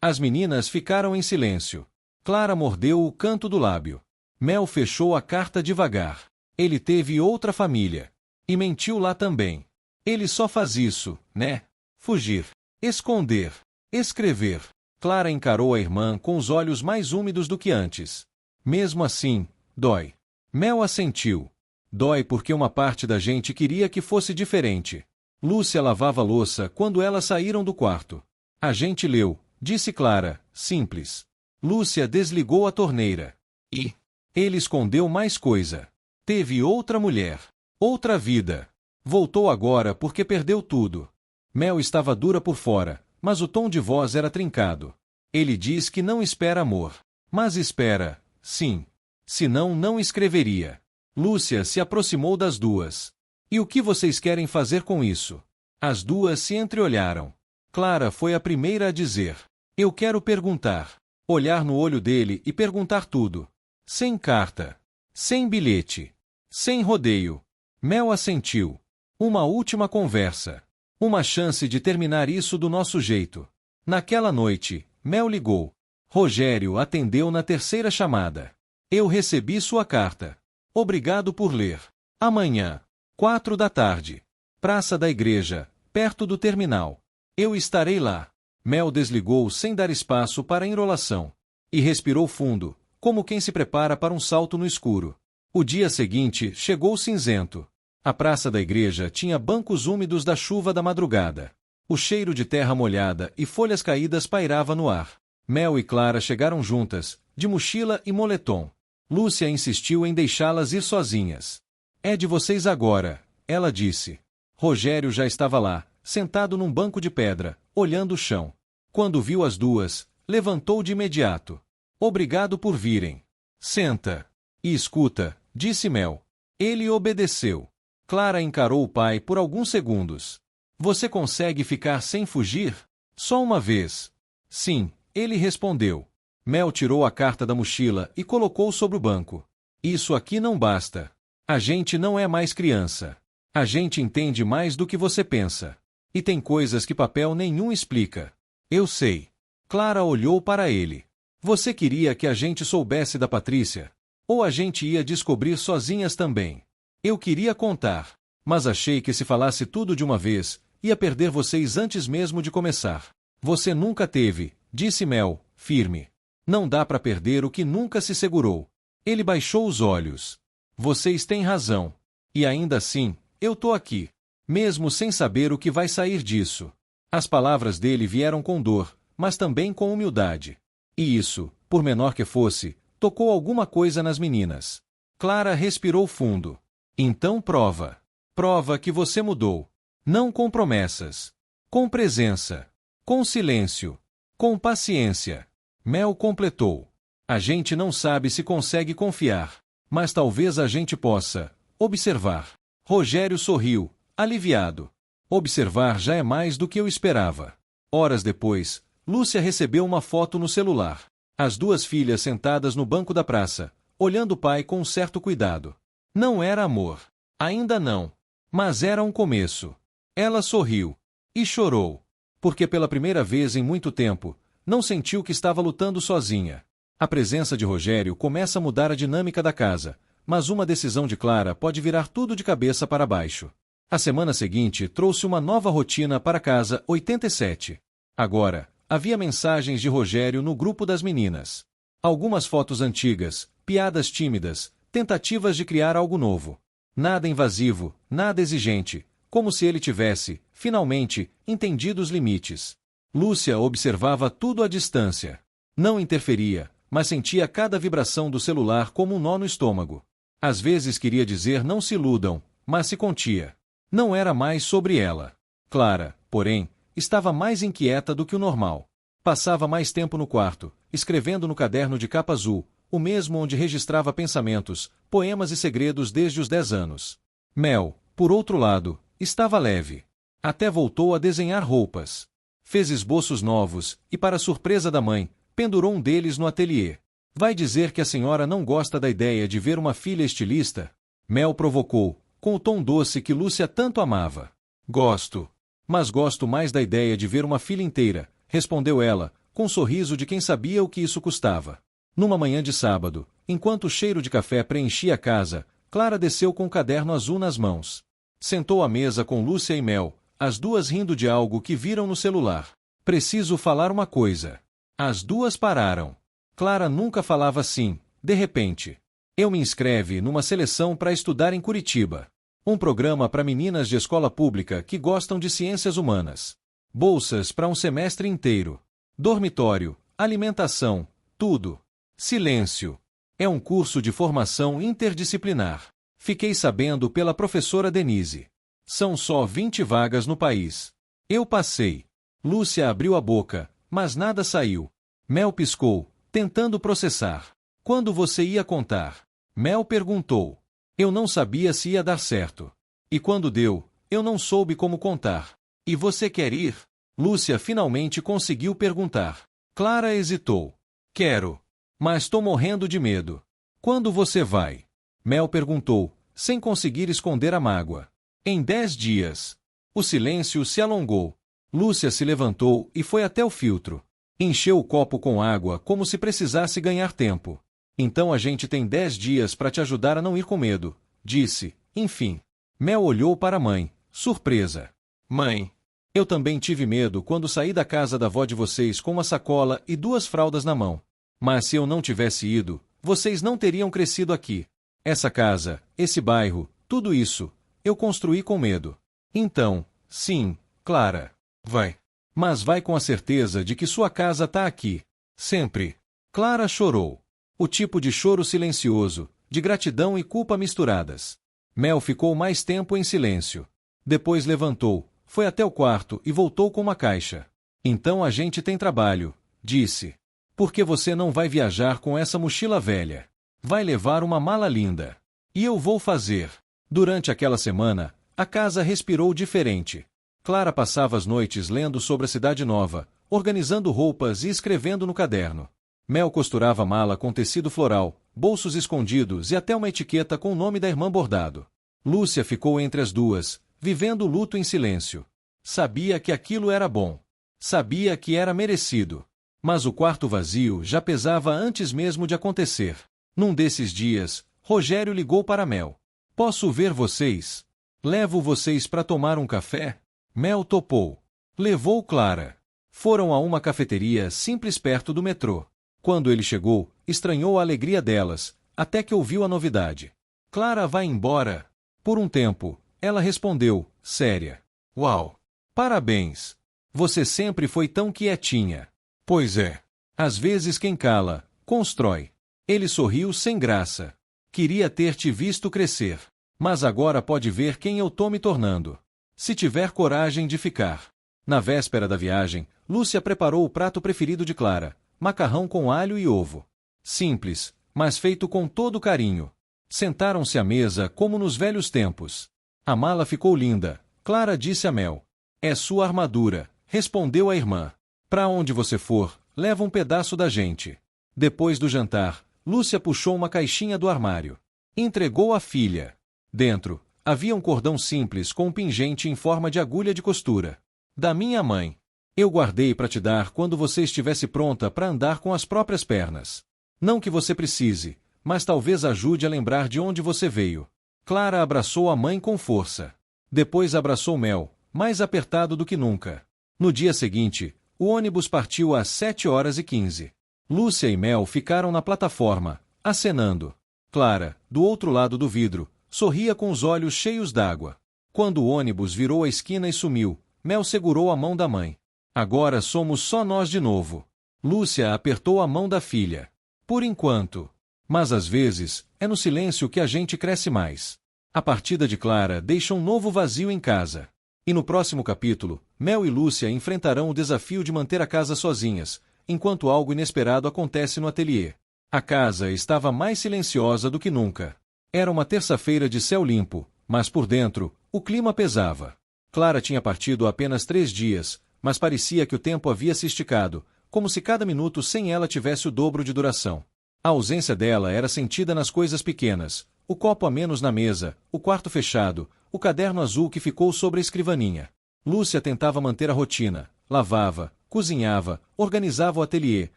Speaker 1: As meninas ficaram em silêncio. Clara mordeu o canto do lábio. Mel fechou a carta devagar. Ele teve outra família. E mentiu lá também. Ele só faz isso, né? Fugir. Esconder. Escrever. Clara encarou a irmã com os olhos mais úmidos do que antes. Mesmo assim, dói. Mel assentiu. Dói porque uma parte da gente queria que fosse diferente. Lúcia lavava louça quando elas saíram do quarto. A gente leu, disse Clara, simples. Lúcia desligou a torneira. E ele escondeu mais coisa. Teve outra mulher. Outra vida. Voltou agora porque perdeu tudo. Mel estava dura por fora, mas o tom de voz era trincado. Ele diz que não espera amor. Mas espera, sim. Senão não escreveria. Lúcia se aproximou das duas. E o que vocês querem fazer com isso? As duas se entreolharam. Clara foi a primeira a dizer. Eu quero perguntar. Olhar no olho dele e perguntar tudo. Sem carta. Sem bilhete. Sem rodeio. Mel assentiu. Uma última conversa. Uma chance de terminar isso do nosso jeito. Naquela noite, Mel ligou. Rogério atendeu na terceira chamada. Eu recebi sua carta. Obrigado por ler. Amanhã, 4 da tarde. Praça da Igreja, perto do terminal. Eu estarei lá. Mel desligou sem dar espaço para enrolação. E respirou fundo, como quem se prepara para um salto no escuro. O dia seguinte chegou cinzento. A praça da igreja tinha bancos úmidos da chuva da madrugada. O cheiro de terra molhada e folhas caídas pairava no ar. Mel e Clara chegaram juntas, de mochila e moletom. Lúcia insistiu em deixá-las ir sozinhas. É de vocês agora, ela disse. Rogério já estava lá, sentado num banco de pedra, olhando o chão. Quando viu as duas, levantou de imediato. Obrigado por virem. Senta. E escuta, disse Mel. Ele obedeceu. Clara encarou o pai por alguns segundos. Você consegue ficar sem fugir? Só uma vez. Sim, ele respondeu. Mel tirou a carta da mochila e colocou sobre o banco. Isso aqui não basta. A gente não é mais criança. A gente entende mais do que você pensa. E tem coisas que papel nenhum explica. Eu sei. Clara olhou para ele. Você queria que a gente soubesse da Patrícia? Ou a gente ia descobrir sozinhas também? Eu queria contar. Mas achei que se falasse tudo de uma vez, ia perder vocês antes mesmo de começar. Você nunca teve, disse Mel, firme. Não dá para perder o que nunca se segurou. Ele baixou os olhos. Vocês têm razão. E ainda assim, eu tô aqui. Mesmo sem saber o que vai sair disso. As palavras dele vieram com dor, mas também com humildade. E isso, por menor que fosse, tocou alguma coisa nas meninas. Clara respirou fundo. Então prova. Prova que você mudou. Não com promessas. Com presença. Com silêncio. Com paciência. Mel completou. A gente não sabe se consegue confiar, mas talvez a gente possa observar. Rogério sorriu, aliviado. Observar já é mais do que eu esperava. Horas depois, Lúcia recebeu uma foto no celular. As duas filhas sentadas no banco da praça, olhando o pai com um certo cuidado. Não era amor. Ainda não. Mas era um começo. Ela sorriu. E chorou. Porque pela primeira vez em muito tempo, não sentiu que estava lutando sozinha. A presença de Rogério começa a mudar a dinâmica da casa, mas uma decisão de Clara pode virar tudo de cabeça para baixo. A semana seguinte trouxe uma nova rotina para a casa 87. Agora, havia mensagens de Rogério no grupo das meninas. Algumas fotos antigas, piadas tímidas, tentativas de criar algo novo. Nada invasivo, nada exigente, como se ele tivesse, finalmente, entendido os limites. Lúcia observava tudo à distância. Não interferia, mas sentia cada vibração do celular como um nó no estômago. Às vezes queria dizer não se iludam, mas se contia. Não era mais sobre ela. Clara, porém, estava mais inquieta do que o normal. Passava mais tempo no quarto, escrevendo no caderno de capa azul, o mesmo onde registrava pensamentos, poemas e segredos desde os 10 anos. Mel, por outro lado, estava leve. Até voltou a desenhar roupas. Fez esboços novos e, para surpresa da mãe, pendurou um deles no ateliê. Vai dizer que a senhora não gosta da ideia de ver uma filha estilista? Mel provocou, com o tom doce que Lúcia tanto amava. Gosto. Mas gosto mais da ideia de ver uma filha inteira, respondeu ela, com um sorriso de quem sabia o que isso custava. Numa manhã de sábado, enquanto o cheiro de café preenchia a casa, Clara desceu com um caderno azul nas mãos. Sentou à mesa com Lúcia e Mel, as duas rindo de algo que viram no celular. Preciso falar uma coisa. As duas pararam. Clara nunca falava assim, de repente. Eu me inscrevi numa seleção para estudar em Curitiba. Um programa para meninas de escola pública que gostam de ciências humanas. Bolsas para um semestre inteiro. Dormitório, alimentação, tudo. Silêncio. É um curso de formação interdisciplinar. Fiquei sabendo pela professora Denise. São só 20 vagas no país. Eu passei. Lúcia abriu a boca, mas nada saiu. Mel piscou, tentando processar. Quando você ia contar? Mel perguntou. Eu não sabia se ia dar certo. E quando deu, eu não soube como contar. E você quer ir? Lúcia finalmente conseguiu perguntar. Clara hesitou. Quero. Mas tô morrendo de medo. Quando você vai? Mel perguntou, sem conseguir esconder a mágoa. Em 10 dias. O silêncio se alongou. Lúcia se levantou e foi até o filtro. Encheu o copo com água como se precisasse ganhar tempo. Então a gente tem 10 dias para te ajudar a não ir com medo, disse, enfim. Mel olhou para a mãe, surpresa. Mãe, eu também tive medo quando saí da casa da avó de vocês com uma sacola e 2 fraldas na mão. Mas se eu não tivesse ido, vocês não teriam crescido aqui. Essa casa, esse bairro, tudo isso, eu construí com medo. Então, sim, Clara, vai. Mas vai com a certeza de que sua casa tá aqui. Sempre. Clara chorou. O tipo de choro silencioso, de gratidão e culpa misturadas. Mel ficou mais tempo em silêncio. Depois levantou, foi até o quarto e voltou com uma caixa. Então a gente tem trabalho, disse. Por que você não vai viajar com essa mochila velha? Vai levar uma mala linda. E eu vou fazer. Durante aquela semana, a casa respirou diferente. Clara passava as noites lendo sobre a cidade nova, organizando roupas e escrevendo no caderno. Mel costurava mala com tecido floral, bolsos escondidos e até uma etiqueta com o nome da irmã bordado. Lúcia ficou entre as duas, vivendo o luto em silêncio. Sabia que aquilo era bom. Sabia que era merecido. Mas o quarto vazio já pesava antes mesmo de acontecer. Num desses dias, Rogério ligou para Mel. Posso ver vocês? Levo vocês para tomar um café? Mel topou. Levou Clara. Foram a uma cafeteria simples perto do metrô. Quando ele chegou, estranhou a alegria delas, até que ouviu a novidade. Clara vai embora. Por um tempo, ela respondeu, séria. Uau! Parabéns! Você sempre foi tão quietinha. Pois é. Às vezes quem cala, constrói. Ele sorriu sem graça. Queria ter te visto crescer. Mas agora pode ver quem eu tô me tornando. Se tiver coragem de ficar. Na véspera da viagem, Lúcia preparou o prato preferido de Clara, macarrão com alho e ovo. Simples, mas feito com todo carinho. Sentaram-se à mesa como nos velhos tempos. A mala ficou linda, Clara disse a Mel. É sua armadura, respondeu a irmã. Pra onde você for, leva um pedaço da gente. Depois do jantar, Lúcia puxou uma caixinha do armário. Entregou à filha. Dentro, havia um cordão simples com um pingente em forma de agulha de costura. Da minha mãe. Eu guardei para te dar quando você estivesse pronta para andar com as próprias pernas. Não que você precise, mas talvez ajude a lembrar de onde você veio. Clara abraçou a mãe com força. Depois abraçou Mel, mais apertado do que nunca. No dia seguinte, o ônibus partiu às 7h15. Lúcia e Mel ficaram na plataforma, acenando. Clara, do outro lado do vidro, sorria com os olhos cheios d'água. Quando o ônibus virou a esquina e sumiu, Mel segurou a mão da mãe. Agora somos só nós de novo. Lúcia apertou a mão da filha. Por enquanto. Mas às vezes, é no silêncio que a gente cresce mais. A partida de Clara deixa um novo vazio em casa. E no próximo capítulo, Mel e Lúcia enfrentarão o desafio de manter a casa sozinhas, enquanto algo inesperado acontece no ateliê. A casa estava mais silenciosa do que nunca. Era uma terça-feira de céu limpo, mas por dentro, o clima pesava. Clara tinha partido há apenas 3 dias, mas parecia que o tempo havia se esticado, como se cada minuto sem ela tivesse o dobro de duração. A ausência dela era sentida nas coisas pequenas, o copo a menos na mesa, o quarto fechado, o caderno azul que ficou sobre a escrivaninha. Lúcia tentava manter a rotina, lavava, cozinhava, organizava o ateliê,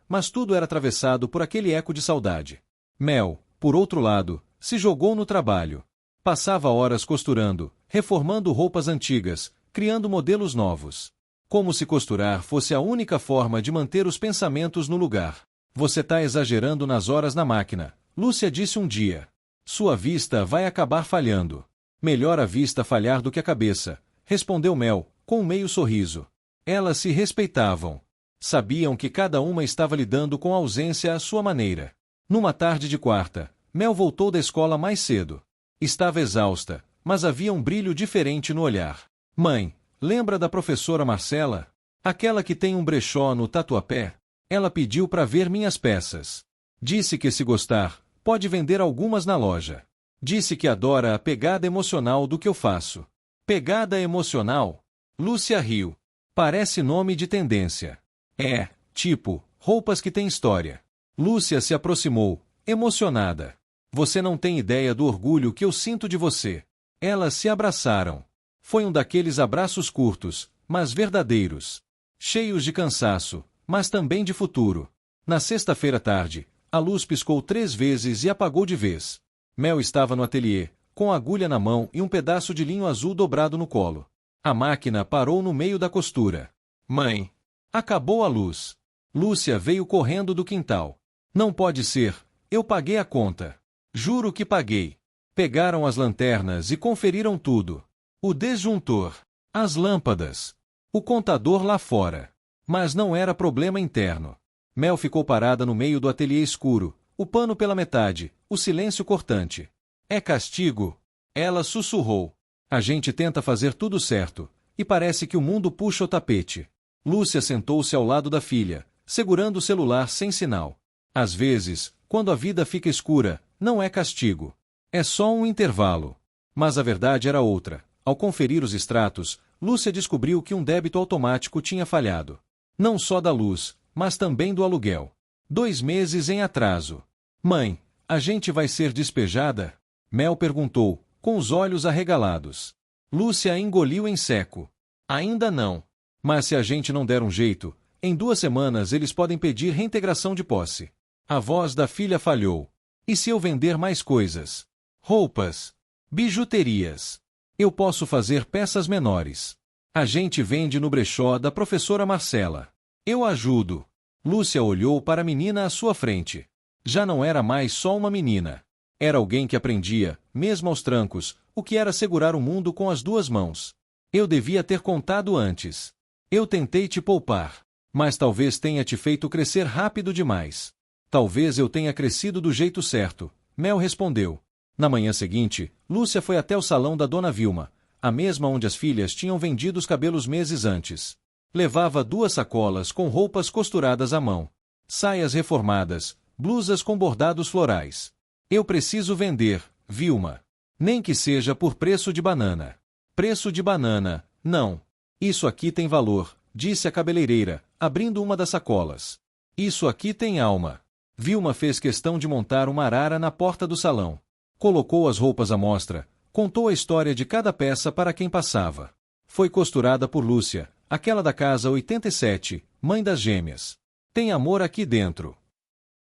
Speaker 1: mas tudo era atravessado por aquele eco de saudade. Mel, por outro lado, se jogou no trabalho. Passava horas costurando, reformando roupas antigas, criando modelos novos. Como se costurar fosse a única forma de manter os pensamentos no lugar. Você tá exagerando nas horas na máquina, Lúcia disse um dia. Sua vista vai acabar falhando. Melhor a vista falhar do que a cabeça, respondeu Mel, com um meio sorriso. Elas se respeitavam. Sabiam que cada uma estava lidando com a ausência à sua maneira. Numa tarde de quarta, Mel voltou da escola mais cedo. Estava exausta, mas havia um brilho diferente no olhar. Mãe, lembra da professora Marcela? Aquela que tem um brechó no Tatuapé? Ela pediu para ver minhas peças. Disse que se gostar, pode vender algumas na loja. Disse que adora a pegada emocional do que eu faço. Pegada emocional? Lúcia riu. Parece nome de tendência. É, tipo, roupas que têm história. Lúcia se aproximou, emocionada. Você não tem ideia do orgulho que eu sinto de você. Elas se abraçaram. Foi um daqueles abraços curtos, mas verdadeiros. Cheios de cansaço, mas também de futuro. Na sexta-feira à tarde, a luz piscou 3 vezes e apagou de vez. Mel estava no ateliê, com a agulha na mão e um pedaço de linho azul dobrado no colo. A máquina parou no meio da costura. Mãe! Acabou a luz. Lúcia veio correndo do quintal. Não pode ser, eu paguei a conta. Juro que paguei. Pegaram as lanternas e conferiram tudo. O disjuntor, as lâmpadas, o contador lá fora. Mas não era problema interno. Mel ficou parada no meio do ateliê escuro, o pano pela metade, o silêncio cortante. É castigo? Ela sussurrou. A gente tenta fazer tudo certo, e parece que o mundo puxa o tapete. Lúcia sentou-se ao lado da filha, segurando o celular sem sinal. Às vezes, quando a vida fica escura, não é castigo. É só um intervalo. Mas a verdade era outra. Ao conferir os extratos, Lúcia descobriu que um débito automático tinha falhado. Não só da luz, mas também do aluguel. 2 meses em atraso. Mãe, a gente vai ser despejada? Mel perguntou, com os olhos arregalados. Lúcia engoliu em seco. Ainda não. Mas se a gente não der um jeito, em 2 semanas eles podem pedir reintegração de posse. A voz da filha falhou. E se eu vender mais coisas? Roupas. Bijuterias. Eu posso fazer peças menores. A gente vende no brechó da professora Marcela. Eu ajudo. Lúcia olhou para a menina à sua frente. Já não era mais só uma menina. Era alguém que aprendia, mesmo aos trancos, o que era segurar o mundo com as 2 mãos. Eu devia ter contado antes. Eu tentei te poupar. Mas talvez tenha te feito crescer rápido demais. Talvez eu tenha crescido do jeito certo, Mel respondeu. Na manhã seguinte, Lúcia foi até o salão da dona Vilma, a mesma onde as filhas tinham vendido os cabelos meses antes. Levava 2 sacolas com roupas costuradas à mão. Saias reformadas, blusas com bordados florais. Eu preciso vender, Vilma. Nem que seja por preço de banana. Preço de banana, não. Isso aqui tem valor, disse a cabeleireira, abrindo uma das sacolas. Isso aqui tem alma. Vilma fez questão de montar uma arara na porta do salão. Colocou as roupas à mostra, contou a história de cada peça para quem passava. Foi costurada por Lúcia, aquela da casa 87, mãe das gêmeas. Tem amor aqui dentro.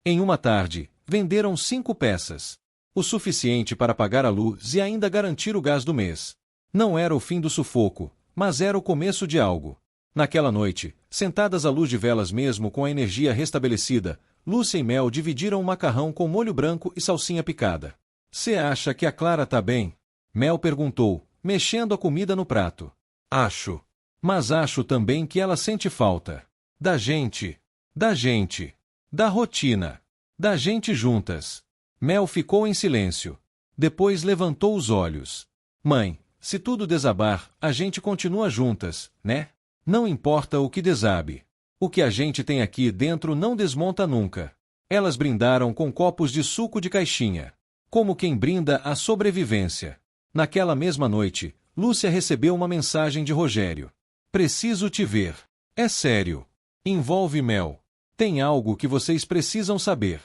Speaker 1: Em uma tarde, venderam 5 peças. O suficiente para pagar a luz e ainda garantir o gás do mês. Não era o fim do sufoco, mas era o começo de algo. Naquela noite, sentadas à luz de velas mesmo com a energia restabelecida, Lúcia e Mel dividiram um macarrão com molho branco e salsinha picada. Cê acha que a Clara tá bem? Mel perguntou, mexendo a comida no prato. Acho. Mas acho também que ela sente falta. Da gente. Da gente. Da rotina. Da gente juntas. Mel ficou em silêncio. Depois levantou os olhos. Mãe, se tudo desabar, a gente continua juntas, né? Não importa o que desabe. O que a gente tem aqui dentro não desmonta nunca. Elas brindaram com copos de suco de caixinha. Como quem brinda a sobrevivência. Naquela mesma noite, Lúcia recebeu uma mensagem de Rogério. Preciso te ver. É sério. Envolve Mel. Tem algo que vocês precisam saber.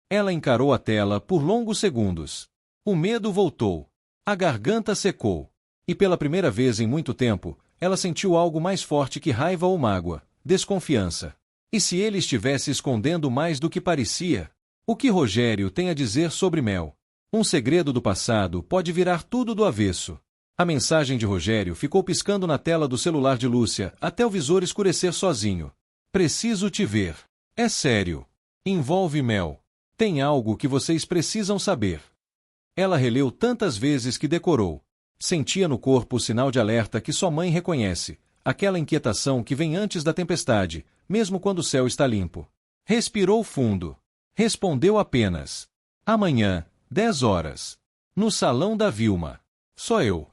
Speaker 1: Ela encarou a tela por longos segundos. O medo voltou. A garganta secou. E pela primeira vez em muito tempo, ela sentiu algo mais forte que raiva ou mágoa, desconfiança. E se ele estivesse escondendo mais do que parecia? O que Rogério tem a dizer sobre Mel? Um segredo do passado pode virar tudo do avesso. A mensagem de Rogério ficou piscando na tela do celular de Lúcia até o visor escurecer sozinho. Preciso te ver. É sério. Envolve Mel. Tem algo que vocês precisam saber. Ela releu tantas vezes que decorou. Sentia no corpo o sinal de alerta que só mãe reconhece, aquela inquietação que vem antes da tempestade, mesmo quando o céu está limpo. Respirou fundo. Respondeu apenas: amanhã, 10 horas. No salão da Vilma. Só eu.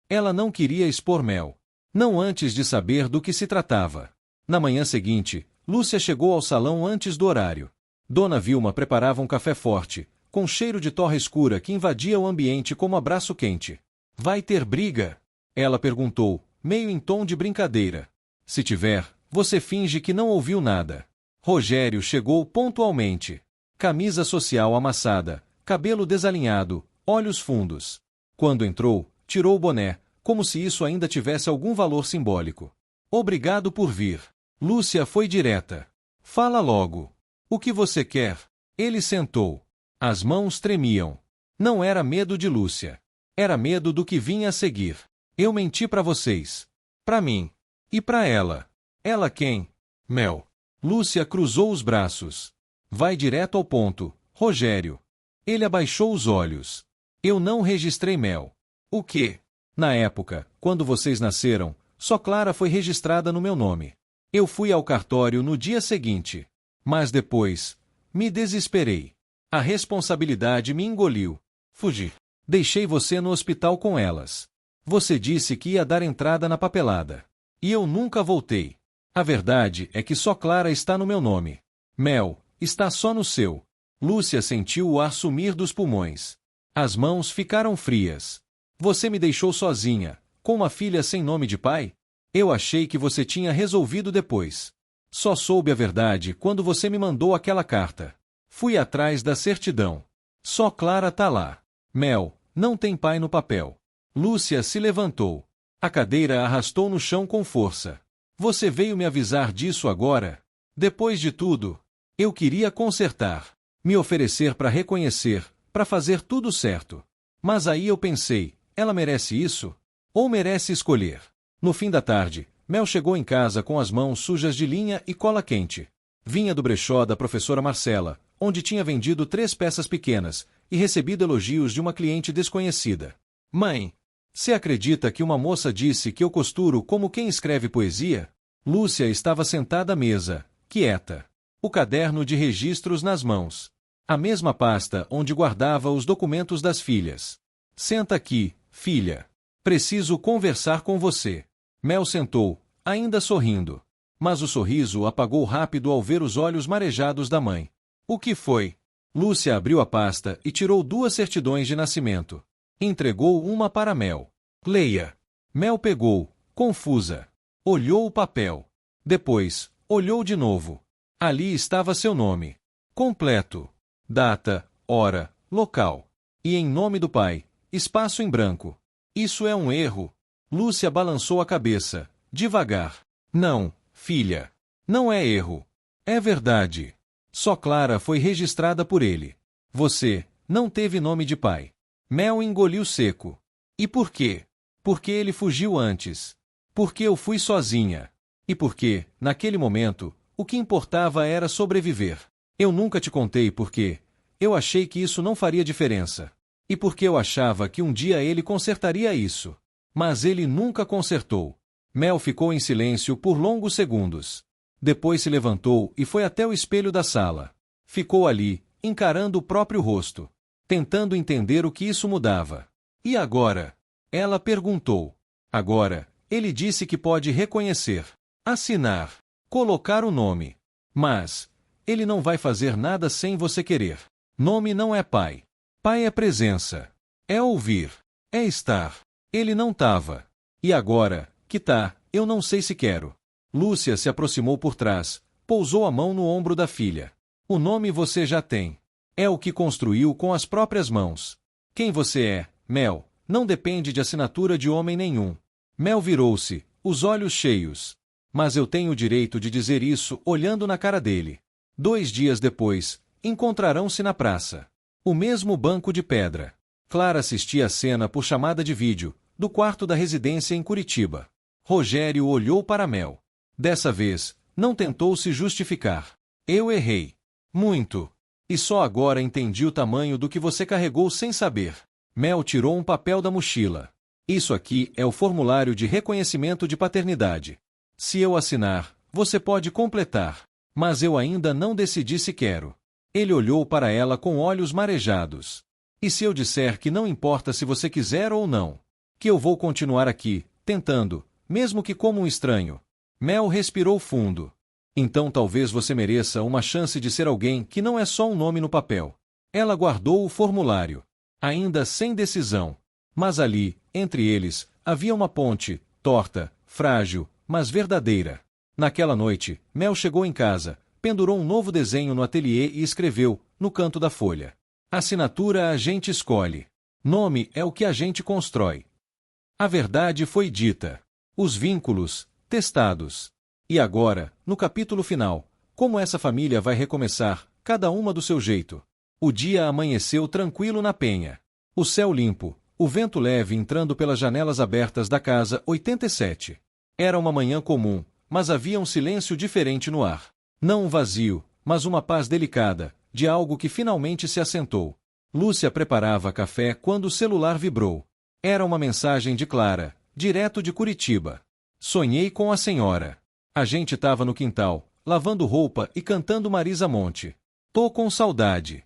Speaker 1: Ela não queria expor Mel. Não antes de saber do que se tratava. Na manhã seguinte, Lúcia chegou ao salão antes do horário. Dona Vilma preparava um café forte, com cheiro de torra escura que invadia o ambiente como abraço quente. Vai ter briga? Ela perguntou, meio em tom de brincadeira. Se tiver, você finge que não ouviu nada. Rogério chegou pontualmente. Camisa social amassada, cabelo desalinhado, olhos fundos. Quando entrou, tirou o boné, como se isso ainda tivesse algum valor simbólico. Obrigado por vir. Lúcia foi direta. Fala logo. O que você quer? Ele sentou. As mãos tremiam. Não era medo de Lúcia. Era medo do que vinha a seguir. Eu menti pra vocês. Pra mim. E pra ela. Ela quem? Mel. Lúcia cruzou os braços. Vai direto ao ponto, Rogério. Ele abaixou os olhos. Eu não registrei Mel. O quê? Na época, quando vocês nasceram, só Clara foi registrada no meu nome. Eu fui ao cartório no dia seguinte. Mas depois, me desesperei. A responsabilidade me engoliu. Fugi. Deixei você no hospital com elas. Você disse que ia dar entrada na papelada. E eu nunca voltei. A verdade é que só Clara está no meu nome. Mel, está só no seu. Lúcia sentiu o ar sumir dos pulmões. As mãos ficaram frias. Você me deixou sozinha, com uma filha sem nome de pai? Eu achei que você tinha resolvido depois. Só soube a verdade quando você me mandou aquela carta. Fui atrás da certidão. Só Clara tá lá. Mel, não tem pai no papel. Lúcia se levantou. A cadeira arrastou no chão com força. Você veio me avisar disso agora? Depois de tudo, eu queria consertar. Me oferecer para reconhecer, para fazer tudo certo. Mas aí eu pensei, ela merece isso? Ou merece escolher? No fim da tarde, Mel chegou em casa com as mãos sujas de linha e cola quente. Vinha do brechó da professora Marcela, onde tinha vendido 3 peças pequenas, e recebido elogios de uma cliente desconhecida. Mãe, você acredita que uma moça disse que eu costuro como quem escreve poesia? Lúcia estava sentada à mesa, quieta. O caderno de registros nas mãos. A mesma pasta onde guardava os documentos das filhas. Senta aqui, filha. Preciso conversar com você. Mel sentou, ainda sorrindo. Mas o sorriso apagou rápido ao ver os olhos marejados da mãe. O que foi? Lúcia abriu a pasta e tirou 2 certidões de nascimento. Entregou uma para Mel. Leia. Mel pegou, confusa. Olhou o papel. Depois, olhou de novo. Ali estava seu nome. Completo. Data, hora, local. E em nome do pai, espaço em branco. Isso é um erro. Lúcia balançou a cabeça, devagar. Não, filha. Não é erro. É verdade. Só Clara foi registrada por ele. Você não teve nome de pai. Mel engoliu seco. E por quê? Porque ele fugiu antes. Porque eu fui sozinha. E porque, naquele momento, o que importava era sobreviver. Eu nunca te contei porque eu achei que isso não faria diferença. E porque eu achava que um dia ele consertaria isso. Mas ele nunca consertou. Mel ficou em silêncio por longos segundos. Depois se levantou e foi até o espelho da sala. Ficou ali, encarando o próprio rosto, tentando entender o que isso mudava. E agora? Ela perguntou. Agora, ele disse que pode reconhecer, assinar, colocar o nome. Mas ele não vai fazer nada sem você querer. Nome não é pai. Pai é presença. É ouvir. É estar. Ele não tava. E agora, que tá, eu não sei se quero. Lúcia se aproximou por trás, pousou a mão no ombro da filha. O nome você já tem. É o que construiu com as próprias mãos. Quem você é, Mel? Não depende de assinatura de homem nenhum. Mel virou-se, os olhos cheios. Mas eu tenho o direito de dizer isso olhando na cara dele. 2 dias depois, encontrarão-se na praça. O mesmo banco de pedra. Clara assistia a cena por chamada de vídeo, do quarto da residência em Curitiba. Rogério olhou para Mel. Dessa vez, não tentou se justificar. Eu errei. Muito. E só agora entendi o tamanho do que você carregou sem saber. Mel tirou um papel da mochila. Isso aqui é o formulário de reconhecimento de paternidade. Se eu assinar, você pode completar. Mas eu ainda não decidi se quero. Ele olhou para ela com olhos marejados. E se eu disser que não importa se você quiser ou não? Que eu vou continuar aqui, tentando, mesmo que como um estranho. Mel respirou fundo. Então talvez você mereça uma chance de ser alguém que não é só um nome no papel. Ela guardou o formulário. Ainda sem decisão. Mas ali, entre eles, havia uma ponte, torta, frágil, mas verdadeira. Naquela noite, Mel chegou em casa, pendurou um novo desenho no ateliê e escreveu, no canto da folha: assinatura a gente escolhe. Nome é o que a gente constrói. A verdade foi dita. Os vínculos, testados. E agora, no capítulo final, como essa família vai recomeçar, cada uma do seu jeito. O dia amanheceu tranquilo na penha. O céu limpo, o vento leve entrando pelas janelas abertas da casa 87. Era uma manhã comum, mas havia um silêncio diferente no ar. Não um vazio, mas uma paz delicada, de algo que finalmente se assentou. Lúcia preparava café quando o celular vibrou. Era uma mensagem de Clara, direto de Curitiba. Sonhei com a senhora. A gente estava no quintal, lavando roupa e cantando Marisa Monte. Tô com saudade.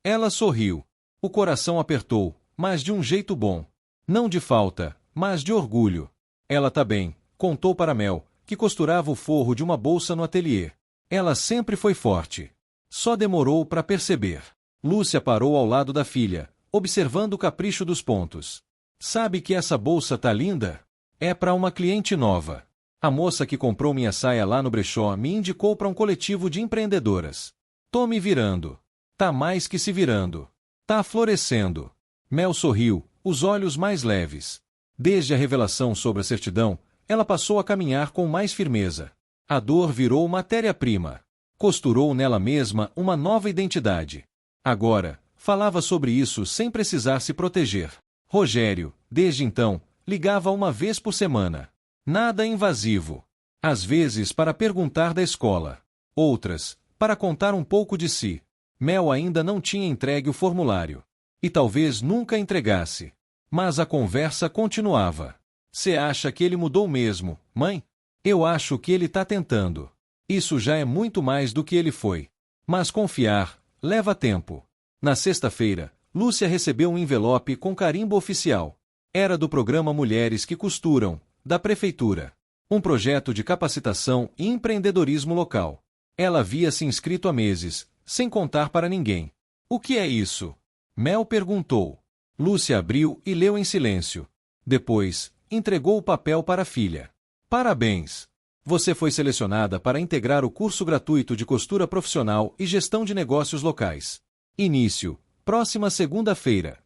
Speaker 1: Ela sorriu. O coração apertou, mas de um jeito bom. Não de falta, mas de orgulho. Ela tá bem, contou para Mel, que costurava o forro de uma bolsa no ateliê. Ela sempre foi forte. Só demorou para perceber. Lúcia parou ao lado da filha, observando o capricho dos pontos. Sabe que essa bolsa tá linda? É para uma cliente nova. A moça que comprou minha saia lá no brechó me indicou para um coletivo de empreendedoras. Tô me virando. Tá mais que se virando. Tá florescendo. Mel sorriu, os olhos mais leves. Desde a revelação sobre a certidão, ela passou a caminhar com mais firmeza. A dor virou matéria-prima. Costurou nela mesma uma nova identidade. Agora, falava sobre isso sem precisar se proteger. Rogério, desde então, ligava uma vez por semana. Nada invasivo. Às vezes para perguntar da escola. Outras, para contar um pouco de si. Mel ainda não tinha entregue o formulário. E talvez nunca entregasse. Mas a conversa continuava. Cê acha que ele mudou mesmo, mãe? Eu acho que ele tá tentando. Isso já é muito mais do que ele foi. Mas confiar, leva tempo. Na sexta-feira, Lúcia recebeu um envelope com carimbo oficial. Era do programa Mulheres que Costuram, da Prefeitura. Um projeto de capacitação e empreendedorismo local. Ela havia se inscrito há meses, sem contar para ninguém. O que é isso? Mel perguntou. Lúcia abriu e leu em silêncio. Depois, entregou o papel para a filha. Parabéns! Você foi selecionada para integrar o curso gratuito de costura profissional e gestão de negócios locais. Início, próxima segunda-feira.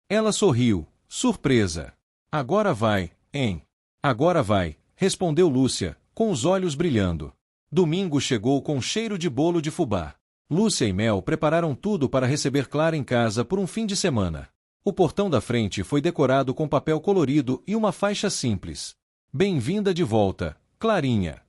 Speaker 1: Ela sorriu, surpresa. Agora vai, hein? Agora vai, respondeu Lúcia, com os olhos brilhando. Domingo chegou com cheiro de bolo de fubá. Lúcia e Mel prepararam tudo para receber Clara em casa por um fim de semana. O portão da frente foi decorado com papel colorido e uma faixa simples. Bem-vinda de volta, Clarinha.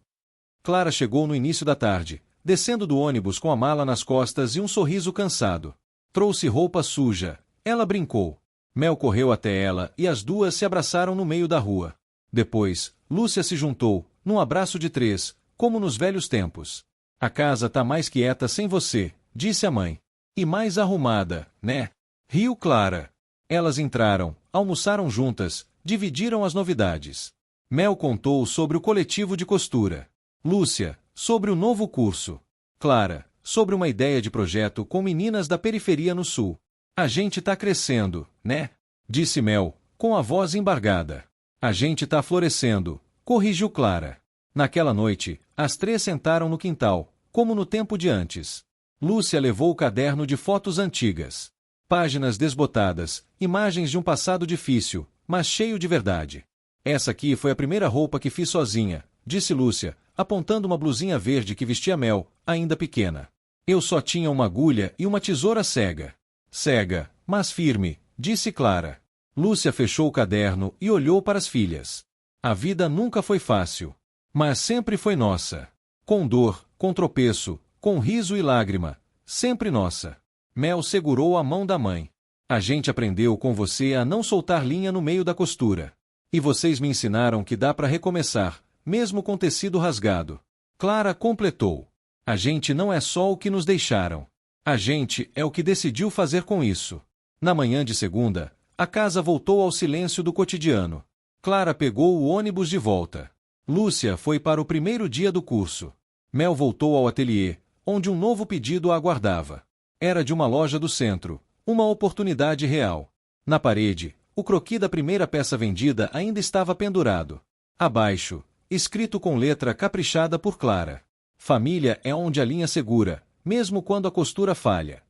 Speaker 1: Clara chegou no início da tarde, descendo do ônibus com a mala nas costas e um sorriso cansado. Trouxe roupa suja. Ela brincou. Mel correu até ela e as duas se abraçaram no meio da rua. Depois, Lúcia se juntou, num abraço de 3, como nos velhos tempos. A casa tá mais quieta sem você, disse a mãe. E mais arrumada, né? Riu Clara. Elas entraram, almoçaram juntas, dividiram as novidades. Mel contou sobre o coletivo de costura. Lúcia, sobre o novo curso. Clara, sobre uma ideia de projeto com meninas da periferia no sul. A gente tá crescendo, né? Disse Mel, com a voz embargada. A gente tá florescendo, corrigiu Clara. Naquela noite, as 3 sentaram no quintal, como no tempo de antes. Lúcia levou o caderno de fotos antigas. Páginas desbotadas, imagens de um passado difícil, mas cheio de verdade. Essa aqui foi a primeira roupa que fiz sozinha, disse Lúcia, apontando uma blusinha verde que vestia Mel, ainda pequena. Eu só tinha uma agulha e uma tesoura cega. Cega, mas firme, disse Clara. Lúcia fechou o caderno e olhou para as filhas. A vida nunca foi fácil. Mas sempre foi nossa. Com dor, com tropeço, com riso e lágrima. Sempre nossa. Mel segurou a mão da mãe. A gente aprendeu com você a não soltar linha no meio da costura. E vocês me ensinaram que dá para recomeçar, mesmo com tecido rasgado. Clara completou. A gente não é só o que nos deixaram. A gente é o que decidiu fazer com isso. Na manhã de segunda, a casa voltou ao silêncio do cotidiano. Clara pegou o ônibus de volta. Lúcia foi para o primeiro dia do curso. Mel voltou ao ateliê, onde um novo pedido a aguardava. Era de uma loja do centro, uma oportunidade real. Na parede, o croquis da primeira peça vendida ainda estava pendurado. Abaixo, escrito com letra caprichada por Clara. Família é onde a linha segura, mesmo quando a costura falha.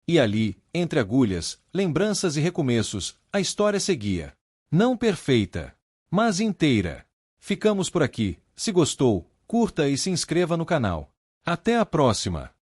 Speaker 1: E ali, entre agulhas, lembranças e recomeços, a história seguia. Não perfeita, mas inteira. Ficamos por aqui. Se gostou, curta e se inscreva no canal. Até a próxima!